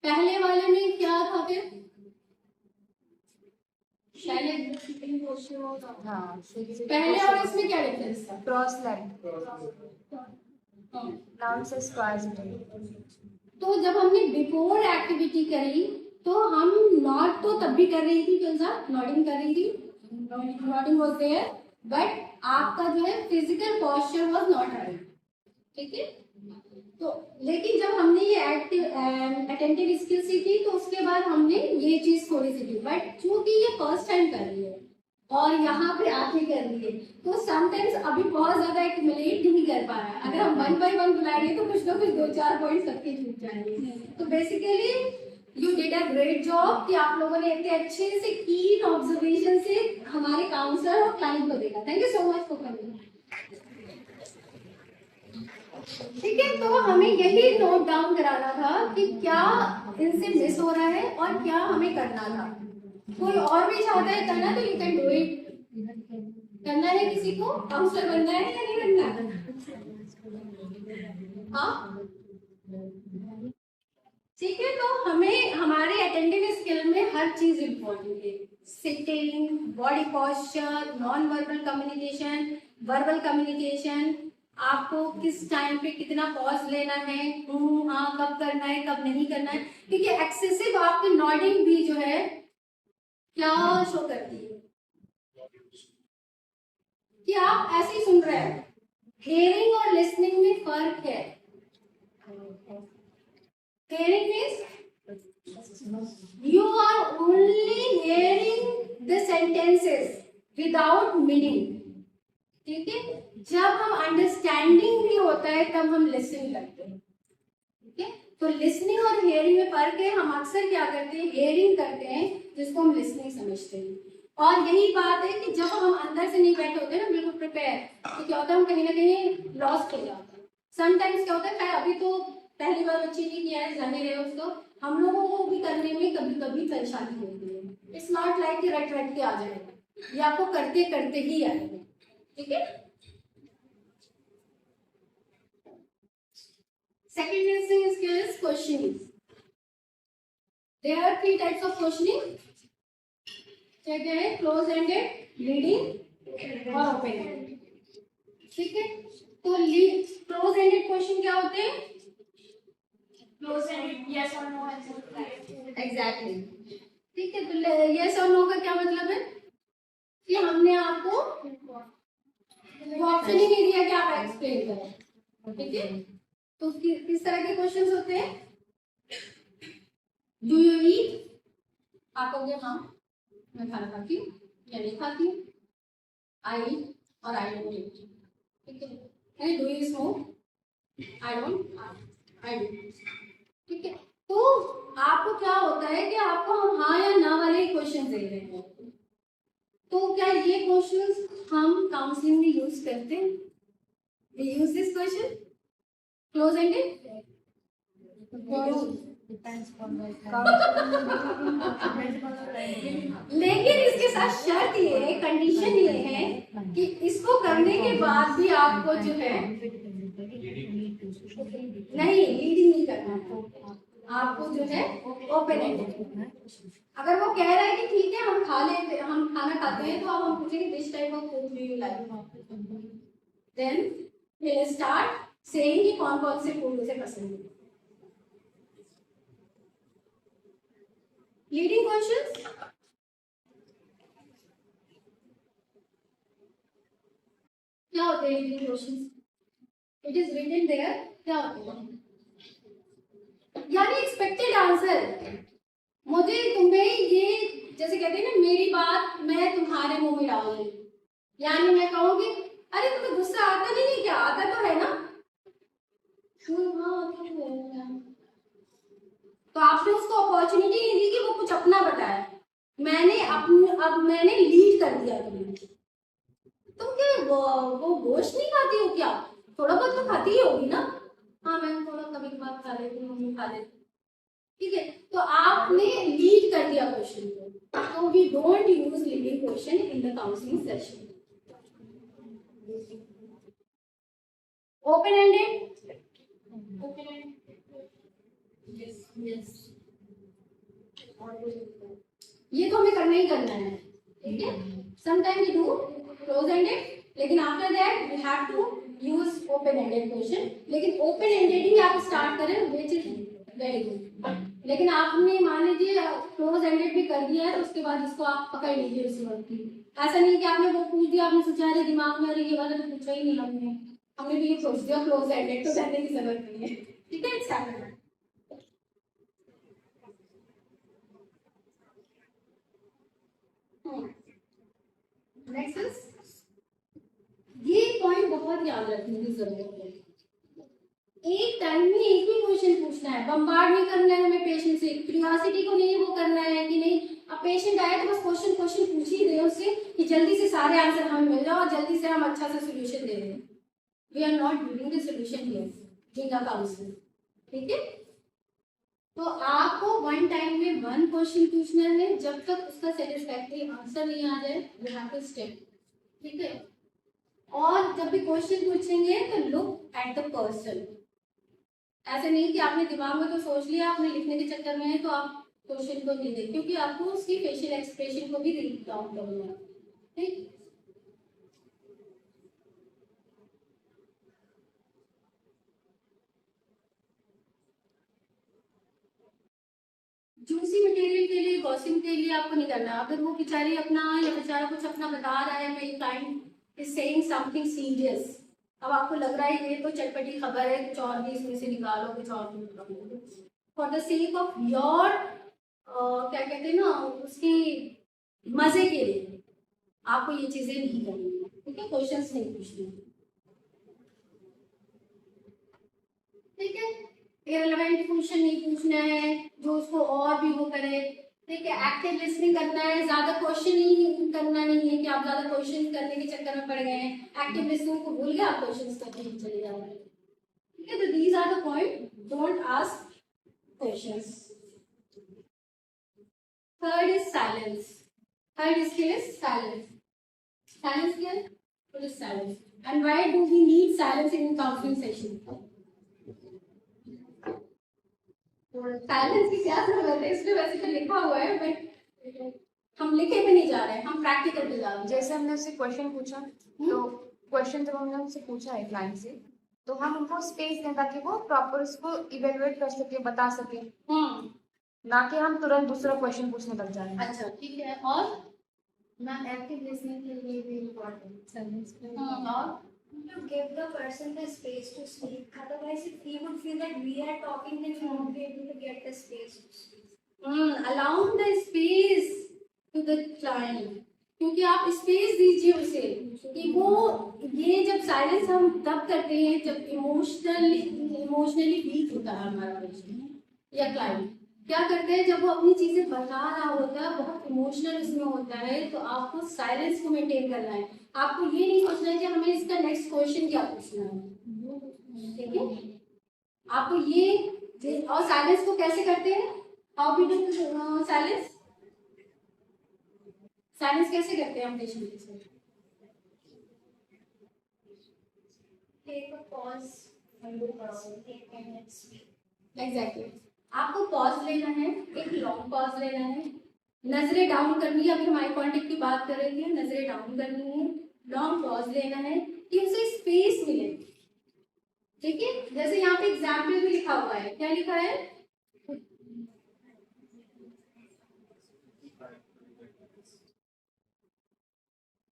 [SPEAKER 7] पहले वाले में क्या था फिर? पहले और इसमें क्या डिफरेंस था?
[SPEAKER 4] क्रॉस लेग, नाउन से स्क्वायर।
[SPEAKER 7] तो जब हमने बिफोर एक्टिविटी करी तो हम नॉट तो तब भी कर रही थी, फिजा नॉडिंग कर रही थी, नॉडिंग वाज देयर, बट आपका जो है physical posture was not right, ठीक है। तो लेकिन जब हमने ये एक्टिव अटेंटिव स्किल सीखी तो उसके बाद हमने ये चीज थोड़ी सीखी, बट चूंकि ये फर्स्ट टाइम कर रही है और यहाँ पे आके कर रही है तो समटाइम्स अभी बहुत ज्यादा एक्यूमुलेट नहीं कर पा रहा है। अगर हम 1 by 1 बुलाएंगे तो कुछ ना कुछ 2-4 पॉइंट सबके छूट जाएंगे। तो basically you did a great job कि आप लोगों ने इतने अच्छे से कीन ऑब्जर्वेशन से हमारे काउंसलर और क्लाइंट को देखा। Thank you so much for coming. ठीक है, तो हमें यही नोट डाउन कराना था कि क्या इनसे मिस हो रहा है और क्या हमें करना था। कोई और भी चाहता है करना तो यू कैन डू इट। करना है किसी को काउंसलर बनना है या नहीं बनना? हाँ ठीक है, तो हमें हमारे अटेंडिंग स्किल में हर चीज इम्पोर्टेंट है। Sitting, body posture, non verbal communication, verbal communication, आपको किस टाइम पे कितना पॉज लेना है, हाँ कब करना है कब नहीं करना है, क्योंकि एक्सेसिव आपकी नॉडिंग भी जो है क्या शो करती है कि आप ऐसे ही सुन रहे हैं। हेयरिंग और लिसनिंग में फर्क है। Hearing means you are only hearing the sentences without meaning, ठीक है। जब हम अंडरस्टैंडिंग भी होता है तब हम लिसनिंग करते हैं, ठीक है। तो लिसनिंग और हेयरिंग में फर्क है। हम अक्सर क्या करते हैं, हेयरिंग करते हैं जिसको हम लिसनिंग समझते हैं। और यही बात है कि जब हम अंदर से नहीं बैठे होते ना बिल्कुल प्रिपेयर, तो क्या होता है हम कहीं ना कहीं लॉस्ट हो जाते हैं। समटाइम्स क्या होता है, खैर अभी तो पहली बार बच्चे ने किया है, जाने रहे उसको, हम लोगों को भी करने में कभी कभी परेशानी होती है। इट्स नॉट लाइक कि रट रट के आ जाएगा, ये आपको करते करते ही आएगा, ठीक है। Second listening skill is questioning. There are 3 types of questioning, क्या है, क्लोज एंडेड, लीडिंग और ओपन एंडेड, ठीक है। तो क्लोज एंडेड क्वेश्चन क्या होते हैं?
[SPEAKER 9] Close ended, yes or no answer, right?
[SPEAKER 7] Exactly ठीक है। तो यस और नो का क्या मतलब है कि हमने आपको ऑप्शन ही नहीं दिया कि आप एक्सप्लेन करें, ठीक है। तो किस तरह के क्वेश्चंस होते हैं? Do you eat? आप कहोगे हाँ मैं खाना खाती हूँ या नहीं खाती हूँ। आई ईट और आई डोंट ईट, ठीक है। Do you smoke? I don't, I do, ठीक है। तो आपको क्या होता है कि आपको हम हाँ या ना वाले क्वेश्चन दे रहे हैं। तो क्या ये क्वेश्चंस हम काउंसलिंग में यूज करते हैं? We use this question close ended? लेकिन इसके साथ शर्त ये है, कंडीशन ये है कि इसको करने के बाद भी आपको जो है नहीं लीडिंग नहीं करना है, आपको जो है ओपन एंडेड। अगर वो कह रहा है कि ठीक है हम खा लेते, हम खाना खाते हैं, तो अब हम पूछेंगे this type of food do you like, then will start saying कि कौन कौन से फूड उसे पसंद है। लीडिंग क्वेश्चंस क्या होते हैं? Leading questions it is written there, क्या होते हैं? यानी एक्सपेक्टेड आंसर। मुझे तुम्हें ये जैसे कहते हैं ना, मेरी बात मैं तुम्हारे मुंह में डाल दूं, यानी मैं कहूंगी अरे तुम्हें गुस्सा आता नहीं है क्या? आता तो है ना? हाँ आता तो है। तो आपने उसको अपॉर्चुनिटी नहीं दी कि वो कुछ अपना बताए, मैंने अब मैंने लीड कर दिया तुम्हें। तुम क्या वो गोश्त नहीं खाती हो क्या? थोड़ा बहुत तो खाती ही होगी ना? हाँ मैं थोड़ा कभी कभार खा लेती हूँ, मम्मी खा लेती, ठीक है। तो आपने लीड कर दिया क्वेश्चन को, तो we don't use leading question in the counselling session. Open ended, open ended, yes yes, ये तो हमें करना ही करना है, ठीक है। Sometime we do close ended, लेकिन after that we have to use open ended question. लेकिन ओपन एंडेड ही आप स्टार्ट करें, विच इज वेरी गुड। लेकिन आपने मान लीजिए क्लोज एंडेड भी कर दिया है, तो उसके बाद इसको आप पकड़ लीजिए उसी वक्त की। ऐसा नहीं कि आपने वो पूछ दिया, आपने सोचा अरे दिमाग में अरे ये वाला तो पूछा ही नहीं हमने भी ये सोच दिया क्लोज एंडेड, तो करने की जरूरत नहीं है, ठीक है। स्टार्ट नेक्स्ट, ये पॉइंट बहुत याद रखने की जरूरत है। एक टाइम में एक ही क्वेश्चन पूछना है, बम्बार्ड नहीं करना है हमें पेशेंट से, क्यूरियोसिटी को नहीं वो करना है कि नहीं अब पेशेंट आए तो बस क्वेश्चन पूछ ही दे उससे कि जल्दी से सारे आंसर हमें मिल जाए और जल्दी से हम अच्छा सा सोल्यूशन दे दें। We are not giving the solution here during the counselling, ठीक है। तो आपको वन टाइम में वन क्वेश्चन पूछना है, जब तक उसका सेटिस्फैक्टरी आंसर नहीं आ जाए यू हैव टू स्टेप, ठीक है। और जब भी क्वेश्चन पूछेंगे तो लुक एट द पर्सन, ऐसे नहीं कि आपने दिमाग में तो सोच लिया, आपने लिखने के चक्कर में है तो आप क्वेश्चन को नहीं दें, क्योंकि आपको उसकी फेशियल एक्सप्रेशन को भी रीड डाउन करना है, ठीक। जूसी मटेरियल के लिए, गॉसिप के लिए आपको नहीं करना। अगर वो बेचारी अपना या बेचारा कुछ अपना बता रहा है, मेरी client is saying something serious, अब आपको लग रहा है ये तो चटपटी खबर है, कुछ और भी इसमें से निकालो, कुछ और भी निकालो, for the sake of your क्या कहते हैं ना, उसकी मजे के लिए आपको ये चीजें नहीं करनी है, ठीक है। क्वेश्चंस नहीं पूछने, ठीक है। इररिलेवेंट क्वेश्चन नहीं पूछना है जो उसको और भी वो करे, ठीक है। एक्टिव लिसनिंग करना है, ज्यादा क्वेश्चन ही करना नहीं है कि आप ज्यादा क्वेश्चन करने के चक्कर में पड़ गए हैं, एक्टिव लिसनिंग को भूल गए आप क्वेश्चन करके ही चले जा रहे हैं, ठीक है। तो these are the point, don't ask questions. Third is silence, third skill is silence. Silence क्या है? It is silence. And why do we need silence in counselling session? Silence की क्या जरूरत है? इसमें वैसे तो लिखा हुआ है, बट हम लिखे पे नहीं जा रहे हैं, हम प्रैक्टिकल पे जा रहे हैं।
[SPEAKER 8] जैसे हमने उससे क्वेश्चन पूछा तो
[SPEAKER 4] क्वेश्चन जब हमने उनसे पूछा है क्लाइंट से, तो हम उनको स्पेस दें ताकि वो प्रॉपर उसको इवेलुएट कर सके, बता सके, ना कि हम तुरंत दूसरा क्वेश्चन पूछने लग जाए।
[SPEAKER 6] अच्छा ठीक है, और
[SPEAKER 7] मैम एक्टिव लिसनिंग के लिए भी इम्पोर्टेंट
[SPEAKER 6] और
[SPEAKER 7] to give the person the space to speak. Otherwise, if he would feel that we are talking, then he won't be able to get the space to speak.
[SPEAKER 6] allowing the space to the client, क्योंकि आप स्पेस दीजिए उसे कि वो ये जब साइलेंस हम तब करते हैं जब इमोशनली वीक होता है हमारा पेशेंट या क्लाइंट। क्या करते हैं, जब वो अपनी चीजें बता रहा होता है, बहुत इमोशनल उसमें होता है, तो आपको साइलेंस को मेंटेन करना है। आपको ये नहीं सोचना है कि हमें इसका नेक्स्ट क्वेश्चन क्या पूछना है, ठीक है? आपको ये, और साइलेंस को कैसे करते हैं, how we do silence, silence कैसे करते हैं हम पेशेंट के साथ?
[SPEAKER 7] Take a pause when the person take a minute speak.
[SPEAKER 6] Exactly, आपको पॉज लेना है, एक लॉन्ग पॉज लेना है, नजरें डाउन करनी है। अभी हम आई कांटेक्ट की बात कर रहे थे, नजरें डाउन करनी है, लॉन्ग पॉज लेना है कि उसे स्पेस मिले, ठीक है? जैसे यहाँ पे एग्जाम्पल भी लिखा हुआ है, क्या लिखा है?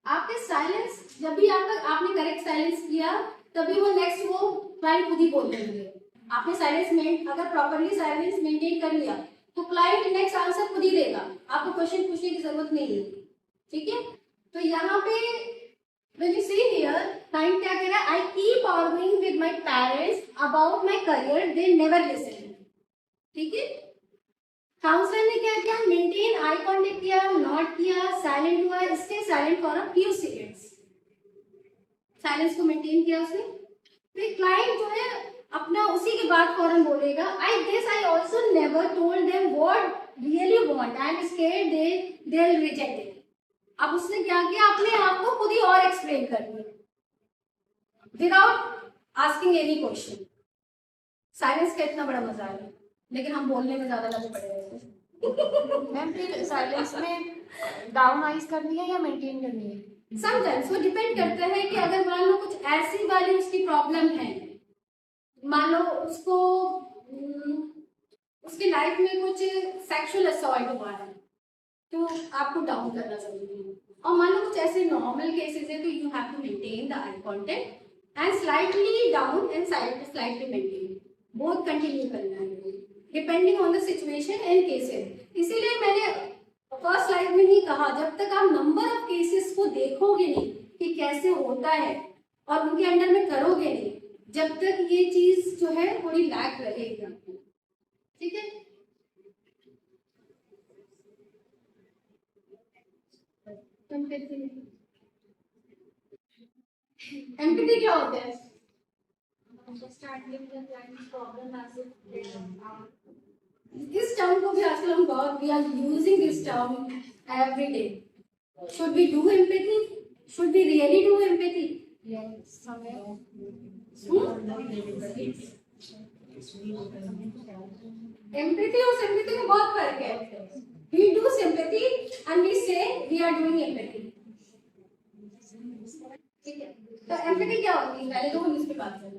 [SPEAKER 6] आपके साइलेंस, जब भी आपने करेक्ट साइलेंस किया, तभी वो नेक्स्ट वो क्लाइंट खुद ही बोल देंगे। आपने साइलेंस अगर प्रॉपरली साइलेंस मेंटेन कर लिया तो क्लाइंट नेक्स्ट आंसर खुद ही देगा, आपको क्वेश्चन पूछने की जरूरत नहीं है, ठीक है? तो यहाँ पे when you see here, client क्या कह रहा है, I keep arguing with my parents about my career, they never listen, ठीक है? काउंसलर ने क्या किया, मेंटेन आई कांटेक्ट किया, नॉट किया, साइलेंट हुआ, stay silent for a few seconds, silence को मेंटेन किया उसने। फिर क्लाइंट जो है अपना उसी के बाद फौरन बोलेगा, I guess I also never told them what really want, I am scared they will reject it. अब उसने क्या किया, अपने आप को खुद ही और एक्सप्लेन कर दिया without asking any question. Silence का इतना बड़ा मजा है, लेकिन हम बोलने में ज्यादा लगे पड़े हैं।
[SPEAKER 4] मैम फिर साइलेंस में डाउन आइज करनी है या मेंटेन करनी है?
[SPEAKER 6] समटाइम्स वो डिपेंड करता है कि अगर मान लो कुछ ऐसी वाली उसकी प्रॉब्लम है, मान लो उसको उसकी लाइफ में कुछ सेक्सुअल असॉल्ट हुआ है, तो आपको डाउन करना जरूरी है। और मान लो कुछ ऐसे नॉर्मल केसेस है, तो you have to maintain the eye contact and slightly down and slightly maintain, both continue करना है depending on the situation and cases. इसीलिए मैंने फर्स्ट स्लाइड में ही कहा, जब तक आप नंबर ऑफ केसेस को देखोगे नहीं कि कैसे होता है और उनके अंडर में करोगे नहीं, जब तक ये चीज जो है थोड़ी लैक रहेगी आपको, ठीक है? एम्पैथी क्या होता है?
[SPEAKER 7] Understanding the client's problem as if they are.
[SPEAKER 6] इस टर्म को भी आजकल हम बहुत, we are using this term every day. Should we do empathy, should we really do empathy? Empathy और सिंपैथी में बहुत फर्क है। We do sympathy and we say we are doing empathy, ठीक है? तो एम्पैथी क्या होती है, पहले तो हम इस पे बात करें।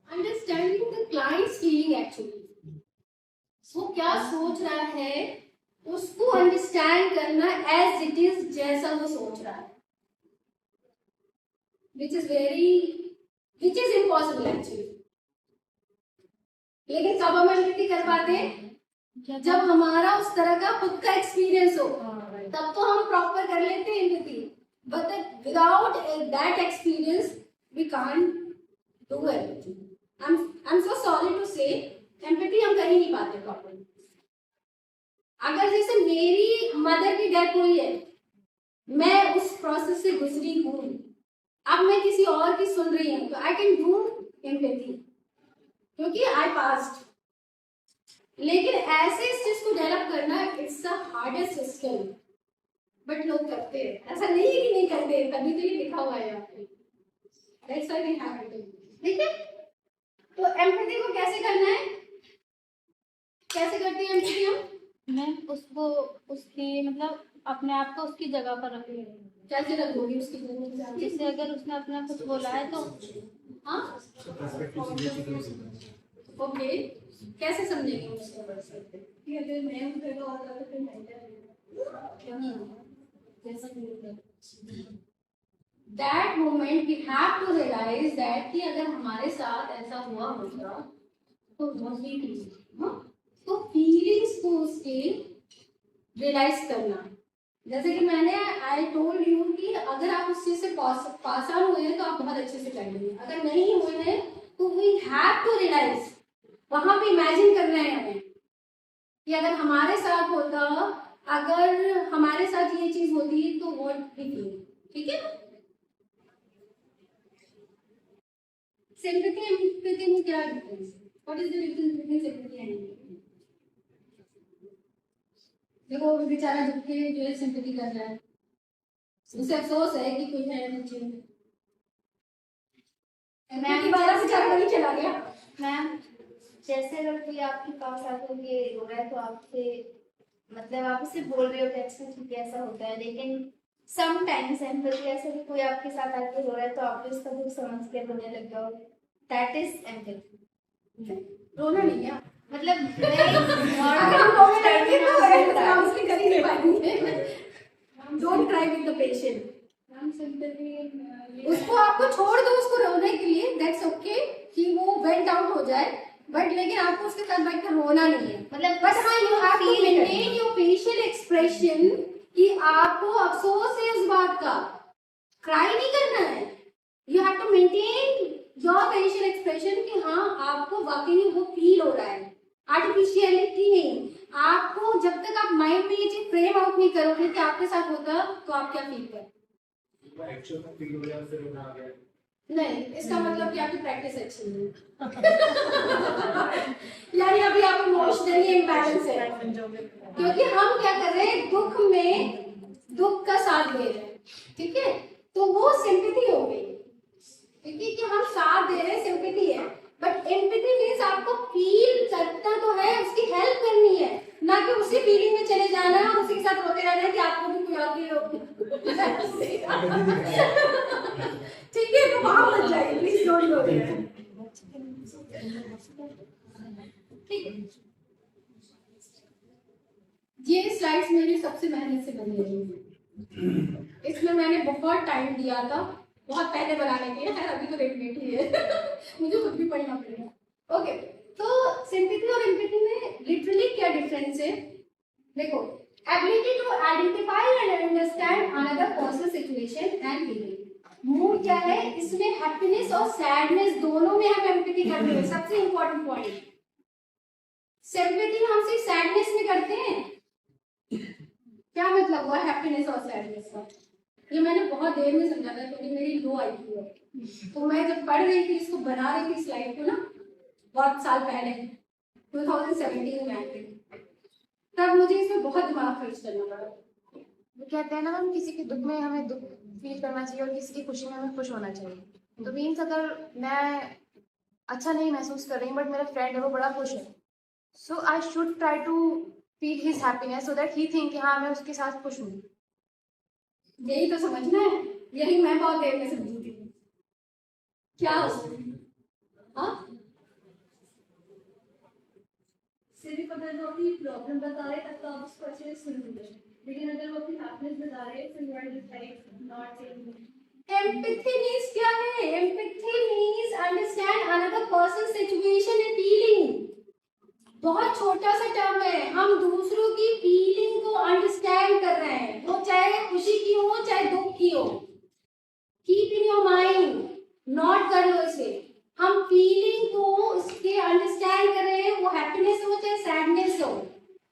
[SPEAKER 6] Understanding the clients feeling, actually वो क्या सोच रहा है उसको अंडरस्टैंड करना एज इट इज, जैसा वो सोच रहा है, विच इज इम्पॉसिबल एक्चुअली। लेकिन कब हम एम्पैथी कर पाते हैं, जब हमारा उस तरह का खुद का एक्सपीरियंस हो, तब तो हम प्रॉपर कर लेते हैं empathy, but without that experience we can't do empathy. I'm so sorry to say, empathy हम कर ही नहीं पाते प्रॉपर्ली। अगर जैसे मेरी मदर की डेथ हुई है, मैं उस प्रोसेस से गुजरी हूँ, अब मैं किसी और की सुन रही हूँ, तो आई कैन डू एम्पैथी क्योंकि आई पास्ट। लेकिन ऐसे इस चीज को डेवलप करना, it's the hardest skill, but लोग करते हैं, ऐसा नहीं है कि नहीं करते, तभी तो ये लिखा हुआ है यहाँ पे, that's why we have to, ठीक है? तो एम्पैथी को कैसे करना है, कैसे करती हैं एम्पैथी हम?
[SPEAKER 7] मैं उसको उसकी मतलब अपने आप को उसकी जगह पर रख रही हूँ।
[SPEAKER 6] कैसे रखोगी उसकी जगह?
[SPEAKER 7] जैसे अगर उसने अपना कुछ बोला है तो
[SPEAKER 6] हाँ ओके, कैसे समझेंगे उसको? कि अगर मैं उस जगह होता तो फिर मैं क्या that moment we have to realize that कि अगर हमारे साथ ऐसा हुआ होता तो बहुत ही तो फीलिंग्स को उसके रियलाइज करना। जैसे कि मैंने आई टोल्ड यू कि अगर आप उस चीज से पास आउट हुए हैं तो आप बहुत अच्छे से कर लेंगे, अगर नहीं हुए हैं तो वी हैव टू रियलाइज, वहां पे इमेजिन कर रहे हैं हमें कि अगर हमारे साथ होता, अगर हमारे साथ ये चीज होती तो व्हाट वी फील। ठीक है, सिंपैथी एंड एम्पैथी में क्या डिफरेंस है? What is the difference between sympathy and empathy? देखो वो बेचारा झुक के जो है सिंपैथी कर रहा है, उसे अफसोस है कि कोई है नीचे, मैं दोबारा से चार नहीं चला गया।
[SPEAKER 9] मैम जैसे अगर कोई आपके पास आकर ये रो रहा है तो आपसे मतलब आप उसे बोल रहे हो कि अच्छा ठीक है ऐसा होता है, लेकिन समटाइम्स एम्पैथी ऐसा कि कोई आपके साथ आके रो रहा है तो आप भी उसका दुख समझ के रोने लग जाओ, दैट इज एम्पैथी।
[SPEAKER 6] रोना नहीं है
[SPEAKER 9] मतलब
[SPEAKER 6] don't cry with the patient, उसको आपको छोड़ दो उसको रोने के लिए, दैट्स ओके कि वो वेंट आउट हो जाए, बट लेकिन आपको उसके साथ बैठ कर रोना नहीं है।
[SPEAKER 9] मतलब
[SPEAKER 6] बट हाँ you have to maintain your facial expression कि आपको अफसोस है उस बात का, क्राई नहीं करना है। You have to maintain your facial expression कि हाँ आपको वाकई वो फील हो रहा है, आर्टिफिशियलिटी नहीं। आपको जब तक आप माइंड में ये चीज फ्रेम आउट नहीं करोगे कि आपके साथ होता तो आप क्या फील करें।
[SPEAKER 3] एक्चुअल में फील हो जाए फिर रोना आ गया।
[SPEAKER 6] नहीं, इसका मतलब कि आपकी प्रैक्टिस अच्छी नहीं यानी अभी आप इमोशनली इम्बैलेंस है, क्योंकि हम क्या कर रहे हैं, दुख में दुख का साथ दे रहे हैं। ठीक है, तो वो सिंपैथी हो गई, ठीक है कि हम साथ दे रहे हैं, सिंपैथी है। बट एम्पैथी मींस आपको फील करना तो है, उसकी हेल्प करनी है, ना कि उसी फीलिंग में चले जाना है और उसी के साथ रोते रहना है कि आपको भी कोई आगे ठीक है, तो वहां मत जाइए प्लीज, डोंट गो देयर। ठीक है, ये स्लाइड्स मेरी सबसे मेहनत से बनी है, इसमें मैंने बहुत टाइम दिया था, बहुत पहले बनाने के लिए, अभी तो रेडीमेड ही है मुझे खुद भी पढ़ना पड़ेगा। ओके, तो सिंपैथी और एम्पैथी में लिटरली क्या डिफरेंस है? देखो, ability to identify and understand another person situation and feeling. Mood क्या है इसमें, हैप्पीनेस और सैडनेस दोनों में हम एम्पैथी करते हैं, सबसे इंपॉर्टेंट पॉइंट। सिंपैथी हम सिर्फ सैडनेस में करते हैं, क्या मतलब हुआ हैप्पीनेस और सैडनेस का? ये मैंने बहुत देर में समझा था क्योंकि मेरी लो आईक्यू है, तो मैं जब पढ़ रही थी इसको, बना रही थी स्लाइड को ना, बहुत साल पहले 2017 में आई थी, तब मुझे इसमें बहुत दिमाग खर्च करना पड़ा।
[SPEAKER 8] वो कहते हैं ना हम किसी के दुख में हमें दुख फील करना चाहिए और किसी की खुशी में हमें खुश होना चाहिए। तो मीन्स अगर मैं अच्छा नहीं महसूस कर रही हूँ बट मेरा फ्रेंड है वो बड़ा खुश है, so I should try to feel his happiness so that he think कि हाँ मैं उसके साथ खुश हूँ।
[SPEAKER 6] यही तो समझना है, यही मैं बहुत देर में समझी थी। क्या हाँ सिर्फ अगर वो अपनी प्रॉब्लम बता रहे तब तो आप उसको अच्छे से सुन लीजिए, लेकिन अगर वो अपनी हैप्पीनेस बता रहे हैं तो you are just like not saying. Empathy means क्या है? Empathy means understand another person situation and feeling. बहुत छोटा सा टर्म है, हम दूसरों की फीलिंग को अंडरस्टैंड कर रहे हैं, वो चाहे खुशी की हो चाहे दुख की हो। Keep in your mind, note कर लो इसे, हम फीलिंग को उसके अंडरस्टैंड कर रहे हैं, वो हैप्पीनेस हो चाहे सैडनेस हो।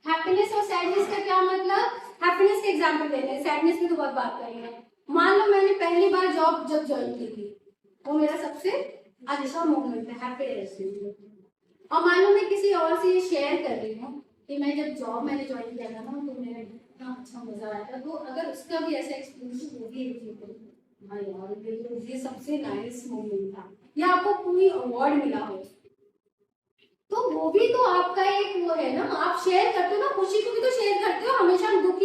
[SPEAKER 6] हैप्पीनेस और सैडनेस का क्या मतलब? हैप्पीनेस के एग्जांपल देते हैं, सैडनेस में तो बहुत बात करेंगे। मान लो मैंने पहली बार जॉब जब ज्वाइन की थी, वो मेरा सबसे अच्छा मोमेंट है हैप्पीनेस में। और मान लो मैं किसी और से ये शेयर कर रही हूँ कि मैं जब जॉब मैंने ज्वाइन किया था ना तो मेरा इतना अच्छा मजा आया था, तो अगर उसका भी ऐसा एक्सपीरियंस हो गया हाँ यार ये सबसे नाइस मोमेंट था, या आपको कोई अवार्ड मिला हो, तो वो भी तो आपका एक वो है ना, आप शेयर करते हो ना, खुशी को भी तो शेयर करते हो, हमेशा हम दुख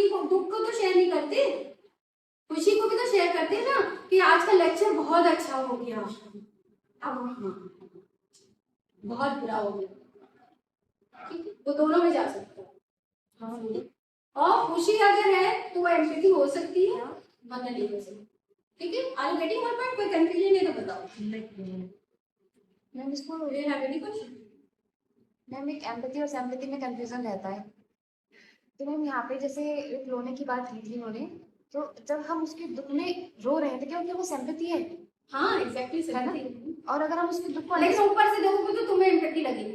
[SPEAKER 6] को तो शेयर नहीं करते, खुशी को भी तो शेयर करते हैं ना कि आज का लेक्चर बहुत अच्छा हो गया, अब बहुत बुरा हो गया, ठीक है, वो दोनों में जा सकता है। और खुशी अगर है तो वो एम्पैथी हो सकती है, वरना नहीं हो सकती, ठीक है। Are you getting my point? कोई कंफ्यूजन है तो बताओ।
[SPEAKER 4] मैम इसको
[SPEAKER 6] do you have any question?
[SPEAKER 4] Ma'am एक एम्पैथी और सिम्पैथी में कंफ्यूजन रहता है। तो मैम यहाँ पे जैसे एक रोने की बात की थी उन्होंने, तो जब हम उसके दुख में रो रहे हैं तो क्या वो सिम्पैथी है?
[SPEAKER 6] हाँ एग्जैक्टली
[SPEAKER 4] है ना? और अगर हम उसके दुख को
[SPEAKER 6] लेकिन ऊपर से देखोगे तो तुम्हें एम्पैथी लगेगी।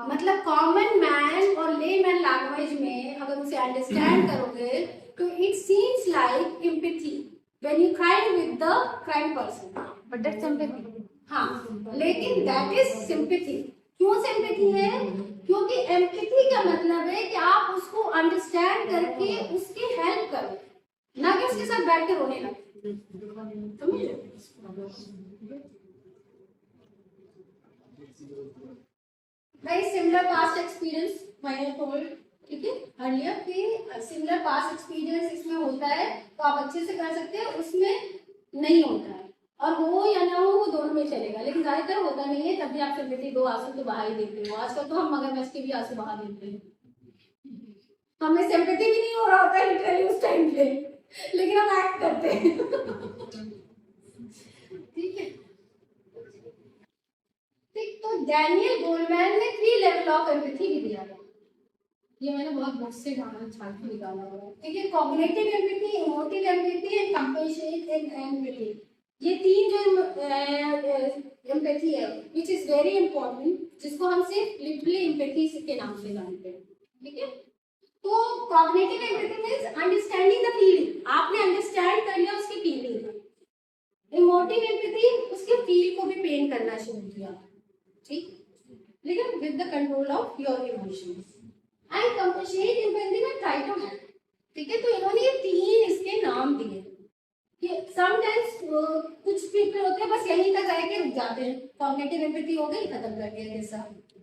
[SPEAKER 6] मतलब कॉमन मैन और लेमैन लैंग्वेज में अगर उसे अंडरस्टैंड करोगे तो it seems like empathy when you cry with the crying person,
[SPEAKER 4] but that sympathy.
[SPEAKER 6] हाँ, लेकिन दैट इज सिंपैथी। क्यों सिंपैथी है? क्योंकि एम्पैथी का मतलब है कि आप उसको अंडरस्टैंड करके उसकी हेल्प करो, ना कि उसके साथ बैठ के रोने लगे। समझे? Very similar past experience I have told, ठीक है, earlier कि similar past experience इसमें होता है तो आप अच्छे से कर सकते हैं, उसमें नहीं होता है, और हो या ना हो वो दोनों में चलेगा, लेकिन ज्यादातर होता नहीं है, तब भी आप सिंपैथी दो आंसू तो बहा ही देते हो। आजकल तो हम मगरमच्छ के भी आंसू बहा देते हैं, हमें सिंपैथी भी नहीं हो रहा होता है लिटरली उस टाइम पे, लेकिन हम एक्ट करते हैं। ठीक है, ठीक। तो डैनियल गोलमैन ने 3 लेवल ऑफ एम्पैथी भी दिया है, ये मैंने बहुत बुक से गाना छाट के निकाला हुआ है, ठीक है। Cognitive empathy, emotive empathy and compassionate empathy, ये 3 जो एम्पैथी है विच इज वेरी इंपॉर्टेंट, जिसको हम सिर्फ लिटरली एम्पैथी के नाम से जानते हैं, ठीक है। तो cognitive empathy means understanding the feeling, आपने अंडरस्टैंड कर लिया उसकी फीलिंग। इमोटिव एम्पैथी उसके फील को भी पेन करना शुरू किया, ठीक, लेकिन with the control of your emotions. And compassionate empathy में ट्राई टू हेल्प, ठीक है। तो इन्होंने ये 3 इसके नाम दिए कि समटाइम्स कुछ पीपल होते हैं बस यहीं तक आए के रुक जाते हैं, कॉग्निटिव एम्पैथी हो गई, खत्म कर दिया जैसा,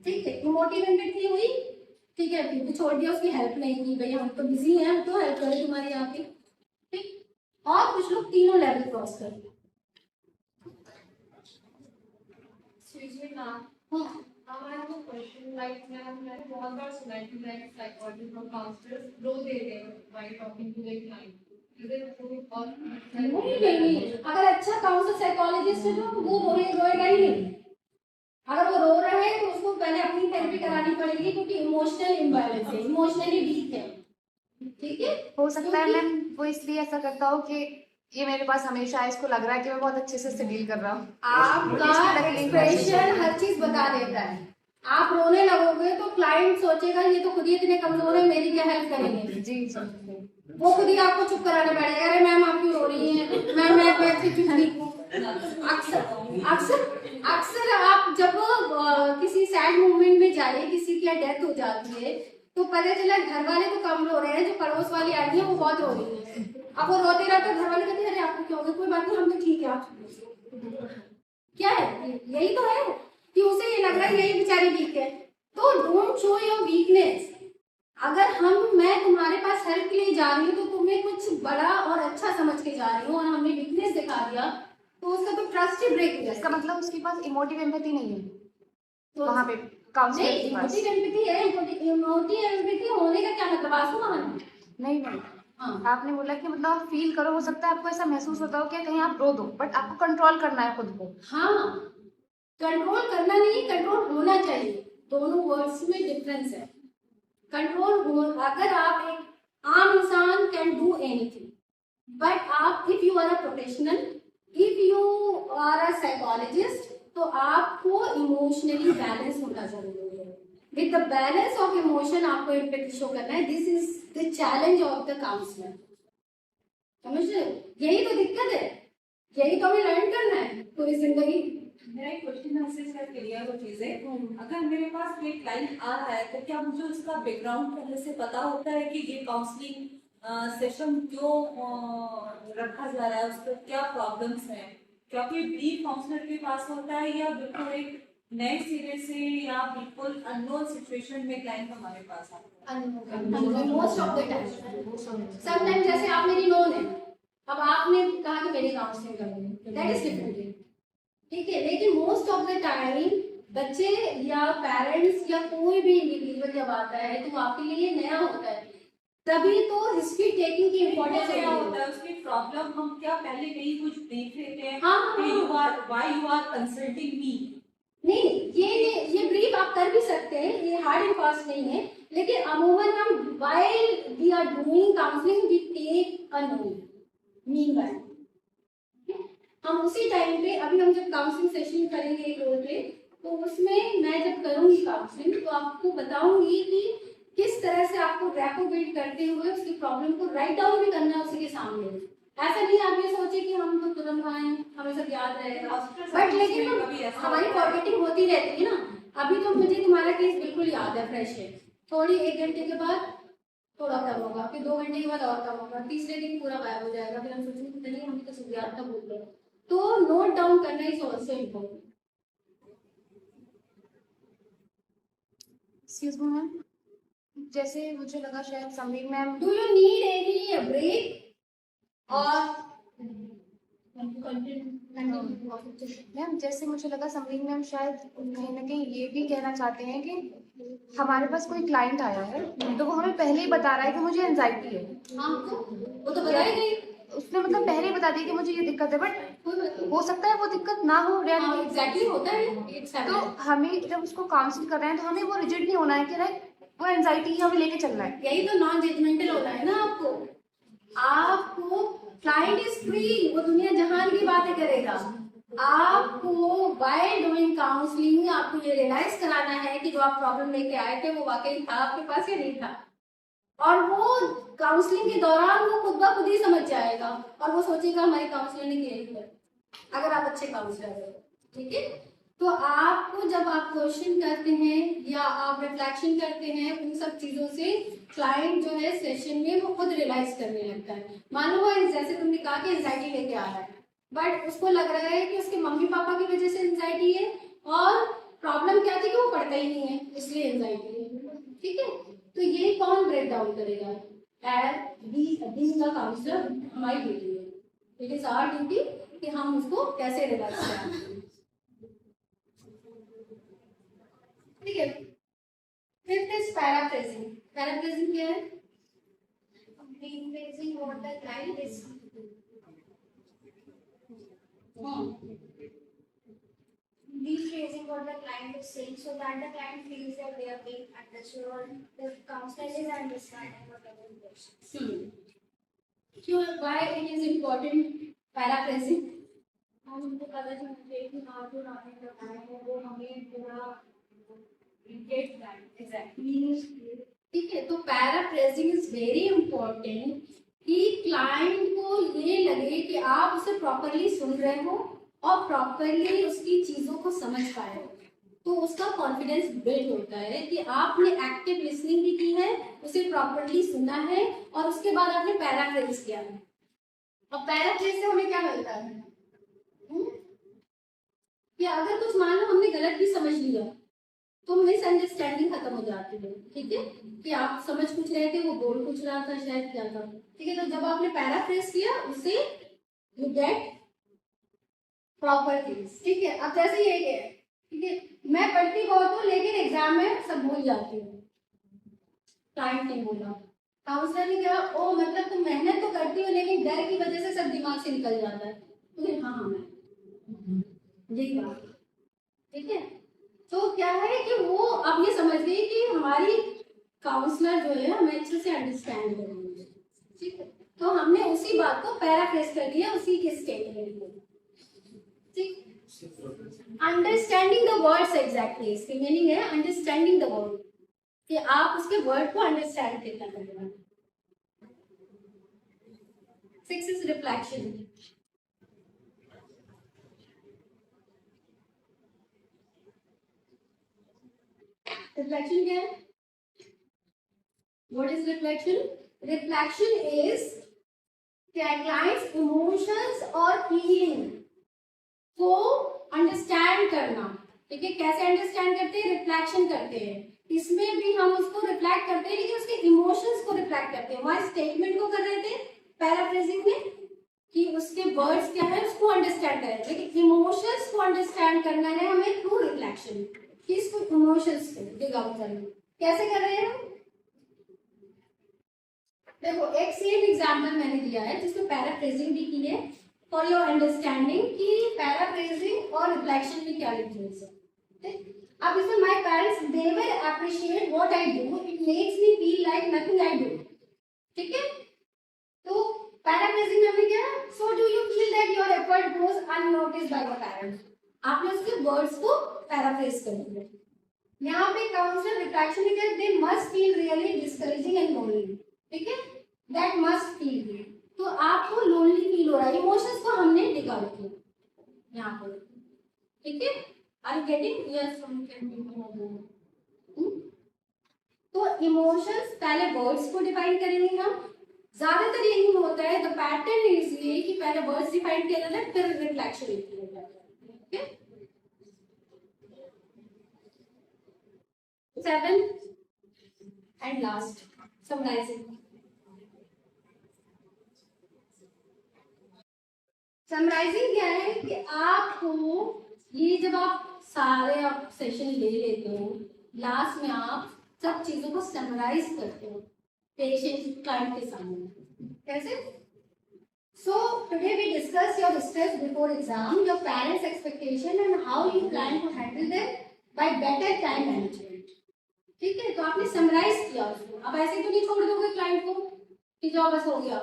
[SPEAKER 6] ठीक है। इमोटिव एम्पैथी हुई, ठीक है, फिर छोड़ दिया, उसकी हेल्प नहीं की, भाई हम तो बिजी हैं, हम तो हेल्प करें तुम्हारी यहाँ की, ठीक। और कुछ लोग तीनों लेवल क्रॉस कर दिए।
[SPEAKER 10] I have a question. Like, मैंने बहुत बार सुना है कि like psychologists और counselors रो दे रहे हैं while talking to their client.
[SPEAKER 6] नहीं, अगर अच्छा काउंसलर साइकोलॉजिस्ट है तो वो रोएगा ही नहीं। अगर वो रो रहा है तो उसको पहले अपनी थेरेपी करानी पड़ेगी, क्योंकि इमोशनल इम्बैलेंस है, इमोशनली वीक है, ठीक है।
[SPEAKER 4] हो सकता है मैम वो इसलिए ऐसा करता हो कि ये मेरे पास हमेशा है, इसको लग रहा है कि मैं बहुत अच्छे से डील कर रहा हूँ।
[SPEAKER 6] आपका एक्सप्रेशन हर चीज बता देता है। आप रोने लगोगे तो क्लाइंट सोचेगा ये तो खुद ही इतने कमजोर है, मेरी क्या हेल्प करेंगे।
[SPEAKER 4] जी,
[SPEAKER 6] वो खुद ही आपको चुप कराने बैठेगा, अरे मैम आप क्यों रो रही हैं, मैम मैं चुप नहीं हूँ। अक्सर अक्सर अक्सर आप जब किसी सैड मोमेंट में जाइए, किसी की डेथ हो जाती है, तो पता चला घर वाले तो कम रो रहे हैं, जो पड़ोस वाली आई है वो बहुत रो रही है। अब वो रोते रहते घर वाले कहते हैं अरे आपको क्या हो गया, कोई बात नहीं हम तो ठीक है, आप क्या है, यही तो है कि उसे ये लग रहा है यही बेचारी वीक है। तो डोंट शो योर वीकनेस। अगर मैं तुम्हारे पास हेल्प के लिए जा रही हूँ तो तुम्हें कुछ बड़ा और अच्छा समझ के जा रही हूँ और हमने वीकनेस दिखा दिया तो उसका तो ट्रस्ट ही ब्रेक हो जाएगा।
[SPEAKER 4] इसका मतलब उसके पास इमोटिव एम्पैथी नहीं है
[SPEAKER 6] तो
[SPEAKER 4] वहाँ पे काउंसलर के पास।
[SPEAKER 6] इमोटिव एम्पैथी है, इमोटिव एम्पैथी होने का क्या मतलब, आंसू बहाना?
[SPEAKER 4] नहीं,
[SPEAKER 6] हाँ,
[SPEAKER 4] आपने बोला कि मतलब आप फील करो, हो सकता है आपको ऐसा महसूस होता हो कि कहीं आप रो दो, बट आपको कंट्रोल करना है खुद को।
[SPEAKER 6] हाँ, कंट्रोल करना नहीं, कंट्रोल होना चाहिए, दोनों वर्ड्स में डिफरेंस है। कंट्रोल हो, अगर आप एक आम इंसान कैन डू एनीथिंग, बट आप if you are a professional, if you are a psychologist, तो आपको इमोशनली बैलेंस होना जरूरी है। With the balance of emotion आपको एम्पैथी शो करना है। This is the challenge of the counsellor. समझ रहे हो? यही तो दिक्कत है, यही तो हमें लर्न करना है पूरी जिंदगी।
[SPEAKER 10] मेरा एक क्वेश्चन आपसे इसका क्लियर हो चीजें। अगर मेरे पास कोई क्लाइंट आ रहा है तो क्या मुझे उसका बैकग्राउंड पहले से पता होता है कि ये काउंसलिंग सेशन क्यों रखा जा रहा है, उसको क्या प्रॉब्लम्स हैं? क्या कोई ब्रीफ काउंसलर के पास होता है या बिल्कुल एक नए सिरे से या बिल्कुल अननोन सिचुएशन में क्लाइंट हमारे पास आता है?
[SPEAKER 6] Most of the time sometime जैसे आप मेरी नोन है, अब आपने कहा कि मेरी काउंसलिंग करनी है, दैट इज डिफरेंट, ठीक है। लेकिन मोस्ट ऑफ द टाइम बच्चे या पेरेंट्स या कोई भी इंडिविजुअल जब आता है तो आपके लिए नया होता है, तभी तो हिस्ट्री टेकिंग की इम्पोर्टेंस
[SPEAKER 10] क्या होता है उसकी प्रॉब्लम, हम क्या पहले नहीं कुछ देख लेते हैं
[SPEAKER 6] हाँ,
[SPEAKER 10] कि you are why you are consulting me?
[SPEAKER 6] नहीं, ये ब्रीफ आप कर भी सकते हैं, ये हार्ड एंड फास्ट नहीं है, लेकिन अमूमन हम while we are doing counselling we take a note mean by, हम उसी टाइम पे अभी हम जब काउंसलिंग सेशन करेंगे एक रोल पे, तो उसमें मैं जब करूंगी काउंसलिंग तो आपको बताऊंगी कि किस तरह से आपको रैपो बिल्ड करते हुए उसकी प्रॉब्लम को राइट डाउन भी करना है उसी के सामने। ऐसा नहीं आप ये सोचे कि हम तो तुरंत आए हमें सब याद रहेगा, बट लेकिन हमारी फॉरगेटिंग होती रहती है ना। अभी तो मुझे तुम्हारा केस बिल्कुल याद है, फ्रेश है, थोड़ी 1 घंटे के बाद थोड़ा कम होगा, फिर 2 घंटे के बाद और कम होगा, तीसरे दिन पूरा गायब हो जाएगा, फिर हम सोचेंगे नहीं हमें तो सब याद था, भूल गए। तो नोट डाउन करना is also important.
[SPEAKER 4] Excuse me ma'am, जैसे मुझे लगा शायद Sameer ma'am,
[SPEAKER 6] do you need any break और
[SPEAKER 4] मैम जैसे मुझे लगा समीर मैम शायद कहीं ना कहीं ये भी कहना चाहते हैं कि हमारे पास कोई क्लाइंट आया है तो वो हमें पहले ही बता रहा है कि मुझे एंजाइटी है।
[SPEAKER 6] हाँ तो वो तो बताएगा ही,
[SPEAKER 4] उसने मतलब पहले ही बता दिया कि मुझे ये दिक्कत है, बट हो सकता है वो दिक्कत ना हो रियलिटी।
[SPEAKER 6] एग्जैक्टली होता है,
[SPEAKER 4] तो हमें जब उसको काउंसिल कर रहे हैं तो हमें वो रिजिड नहीं होना है कि राइट वो एंजाइटी है, हमें लेके चलना है।
[SPEAKER 6] यही तो नॉन जजमेंटल होना है ना आपको क्लाइंट इज फ्री, वो दुनिया जहान की बातें करेगा। आपको बाय डूइंग काउंसलिंग आपको ये रियलाइज कराना है कि जो आप प्रॉब्लम लेके आए थे वो वाकई था आपके पास या नहीं था, और वो काउंसलिंग के दौरान वो खुद ब खुद ही समझ जाएगा और वो सोचेगा हमारी काउंसलर ने यही किया, अगर आप अच्छे काउंसलर हो, ठीक है। तो आपको जब आप क्वेश्चन करते हैं या आप रिफ्लेक्शन करते हैं उन सब चीजों से क्लाइंट जो है सेशन में वो खुद रियलाइज करने लगता है। मान लो जैसे तुमने कहा कि एंजाइटी लेके आ रहा है, बट उसको लग रहा है कि उसके मम्मी पापा की वजह से एंजाइटी है और प्रॉब्लम क्या थी कि वो पढ़ता ही नहीं है इसलिए एंजाइटी है, ठीक है। तो ये कौन ब्रेक डाउन करेगा? बीइंग अ काउंसलर हमारी ड्यूटी है, इट इज आवर ड्यूटी कि हम उसको कैसे रियलाइज करें, ठीक है। Fifth is paraphrasing. पैराफ्रेजिंग क्या है?
[SPEAKER 9] rephrasing what the client is rephrasing what the client is saying so that the client feels that they are being understood or the counselor is understanding whatever it is.
[SPEAKER 6] क्यों, why it is important paraphrasing?
[SPEAKER 9] हम उनको पता चलना चाहिए कि हाँ जो आपने बताया है वो हमें पूरा get that exact meaning,
[SPEAKER 6] ठीक है। तो पैराफ्रेजिंग इज वेरी इंपॉर्टेंट कि क्लाइंट को ये लगे कि आप उसे प्रॉपरली सुन रहे हो और प्रॉपरली उसकी चीजों को समझ पाए हो, तो उसका कॉन्फिडेंस बिल्ड होता है कि आपने एक्टिव लिसनिंग भी की है, उसे प्रॉपरली सुना है और उसके बाद आपने पैराफ्रेज किया है। और पैराफ्रेज से हमें क्या मिलता है कि अगर कुछ मान लो हमने गलत भी समझ लिया तो मिसअंडरस्टैंडिंग खत्म हो जाती है, ठीक है, कि आप समझ कुछ रहे थे वो बोल कुछ रहा था शायद क्या था, ठीक है। तो जब आपने पैराफ्रेज किया उससे यू गेट प्रॉपर थिंग्स, ठीक है। अब जैसे ये है, ठीक है, मैं पढ़ती बहुत हूँ लेकिन एग्जाम में सब भूल जाती हूँ, टाइम नहीं बोला, काउंसलर ने कहा ओ मतलब तुम मेहनत तो करती हो लेकिन डर की वजह से सब दिमाग से निकल जाता है, तो हाँ मैं यही बात, ठीक है। तो क्या है कि वो अब ये समझ गई कि हमारी काउंसलर जो है हमें अच्छे से अंडरस्टैंड करेंगे, ठीक है। तो हमने उसी बात को पैराफ्रेज कर दिया उसी के स्टेटमेंट में, ठीक। अंडरस्टैंडिंग द वर्ड्स, एग्जैक्टली इसकी मीनिंग है अंडरस्टैंडिंग द वर्ड, कि आप उसके वर्ड को अंडरस्टैंड कितना करेंगे। 6 इज रिफ्लेक्शन। रिफ्लेक्शन क्या है? What is reflection? Reflection is client's emotions और feeling को understand करना, ठीक है, कैसे अंडरस्टैंड करते हैं, रिफ्लेक्शन करते हैं, इसमें भी हम उसको रिफ्लेक्ट करते हैं लेकिन उसके इमोशंस को रिफ्लेक्ट करते हैं। वहां स्टेटमेंट को कर रहे थे पैराफ्रेजिंग में कि उसके वर्ड्स क्या है उसको अंडरस्टैंड करें, लेकिन इमोशंस को अंडरस्टैंड करना है हमें थ्रू रिफ्लेक्शन, कि इसको इमोशंस को डिग आउट करना। कैसे कर रहे हैं हम, देखो एक सेम एग्जांपल मैंने दिया है जिसमें पैराफ्रेजिंग भी की है फॉर योर अंडरस्टैंडिंग कि पैराफ्रेजिंग और रिफ्लेक्शन में क्या डिफरेंस है। अब इसमें my parents they will appreciate what I do, it makes me feel like nothing I do. ठीक है, तो पैराफ्रेजिंग में हमने क्या, so do you feel that your effort goes unnoticed by your parents, आपने उसके वर्ड्स को पैराफ्रेज कर दिया। यहाँ पे काउंसलर रिफ्लेक्शन में क्या, they must feel really discouraging and lonely. ठीक है, दैट मस्ट फील, तो आपको लोनली फील हो रहा है, इमोशंस को हमने निकाल दिया यहाँ पर। ठीक है, आर यू गेटिंग, यस तो इमोशंस पहले वर्ड्स को डिफाइन करेंगे हम, ज्यादातर यही होता है, द पैटर्न इज ये कि पहले वर्ड्स डिफाइन किया जाता है फिर रिफ्लेक्शन किया जाता है। ठीक है, 7 एंड लास्ट समराइजिंग। समराइजिंग क्या है कि आपको ये जब आप सारे आप सेशन ले लेते हो, लास्ट में आप सब चीजों को समराइज करते हो पेशेंट क्लाइंट के सामने। कैसे? So today we discuss your stress before exam, your parents expectation and how you plan to handle them by better time management. ठीक है, तो आपने समराइज किया उसको, अब ऐसे तो नहीं छोड़ दोगे क्लाइंट को कि जाओ बस हो गया।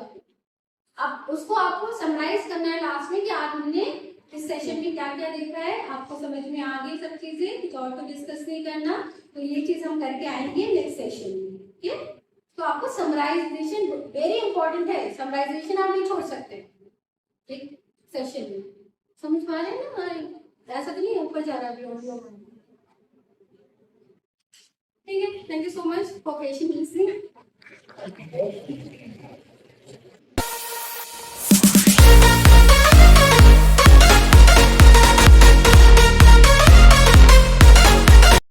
[SPEAKER 6] अब उसको आपको समराइज करना है लास्ट में कि आपने इस सेशन में क्या क्या देखा है, आपको समझ में आ गई सब चीजें, कुछ और तो डिस्कस नहीं करना, तो ये चीज हम करके आएंगे नेक्स्ट सेशन में। ठीक है, तो आपको समराइजेशन वेरी इंपॉर्टेंट है, समराइजेशन आप नहीं छोड़ सकते एक सेशन में। समझ पा रहे हैं ना, ऐसा तो नहीं ऊपर जा रहा है। ठीक है, thank you so much for patient listening.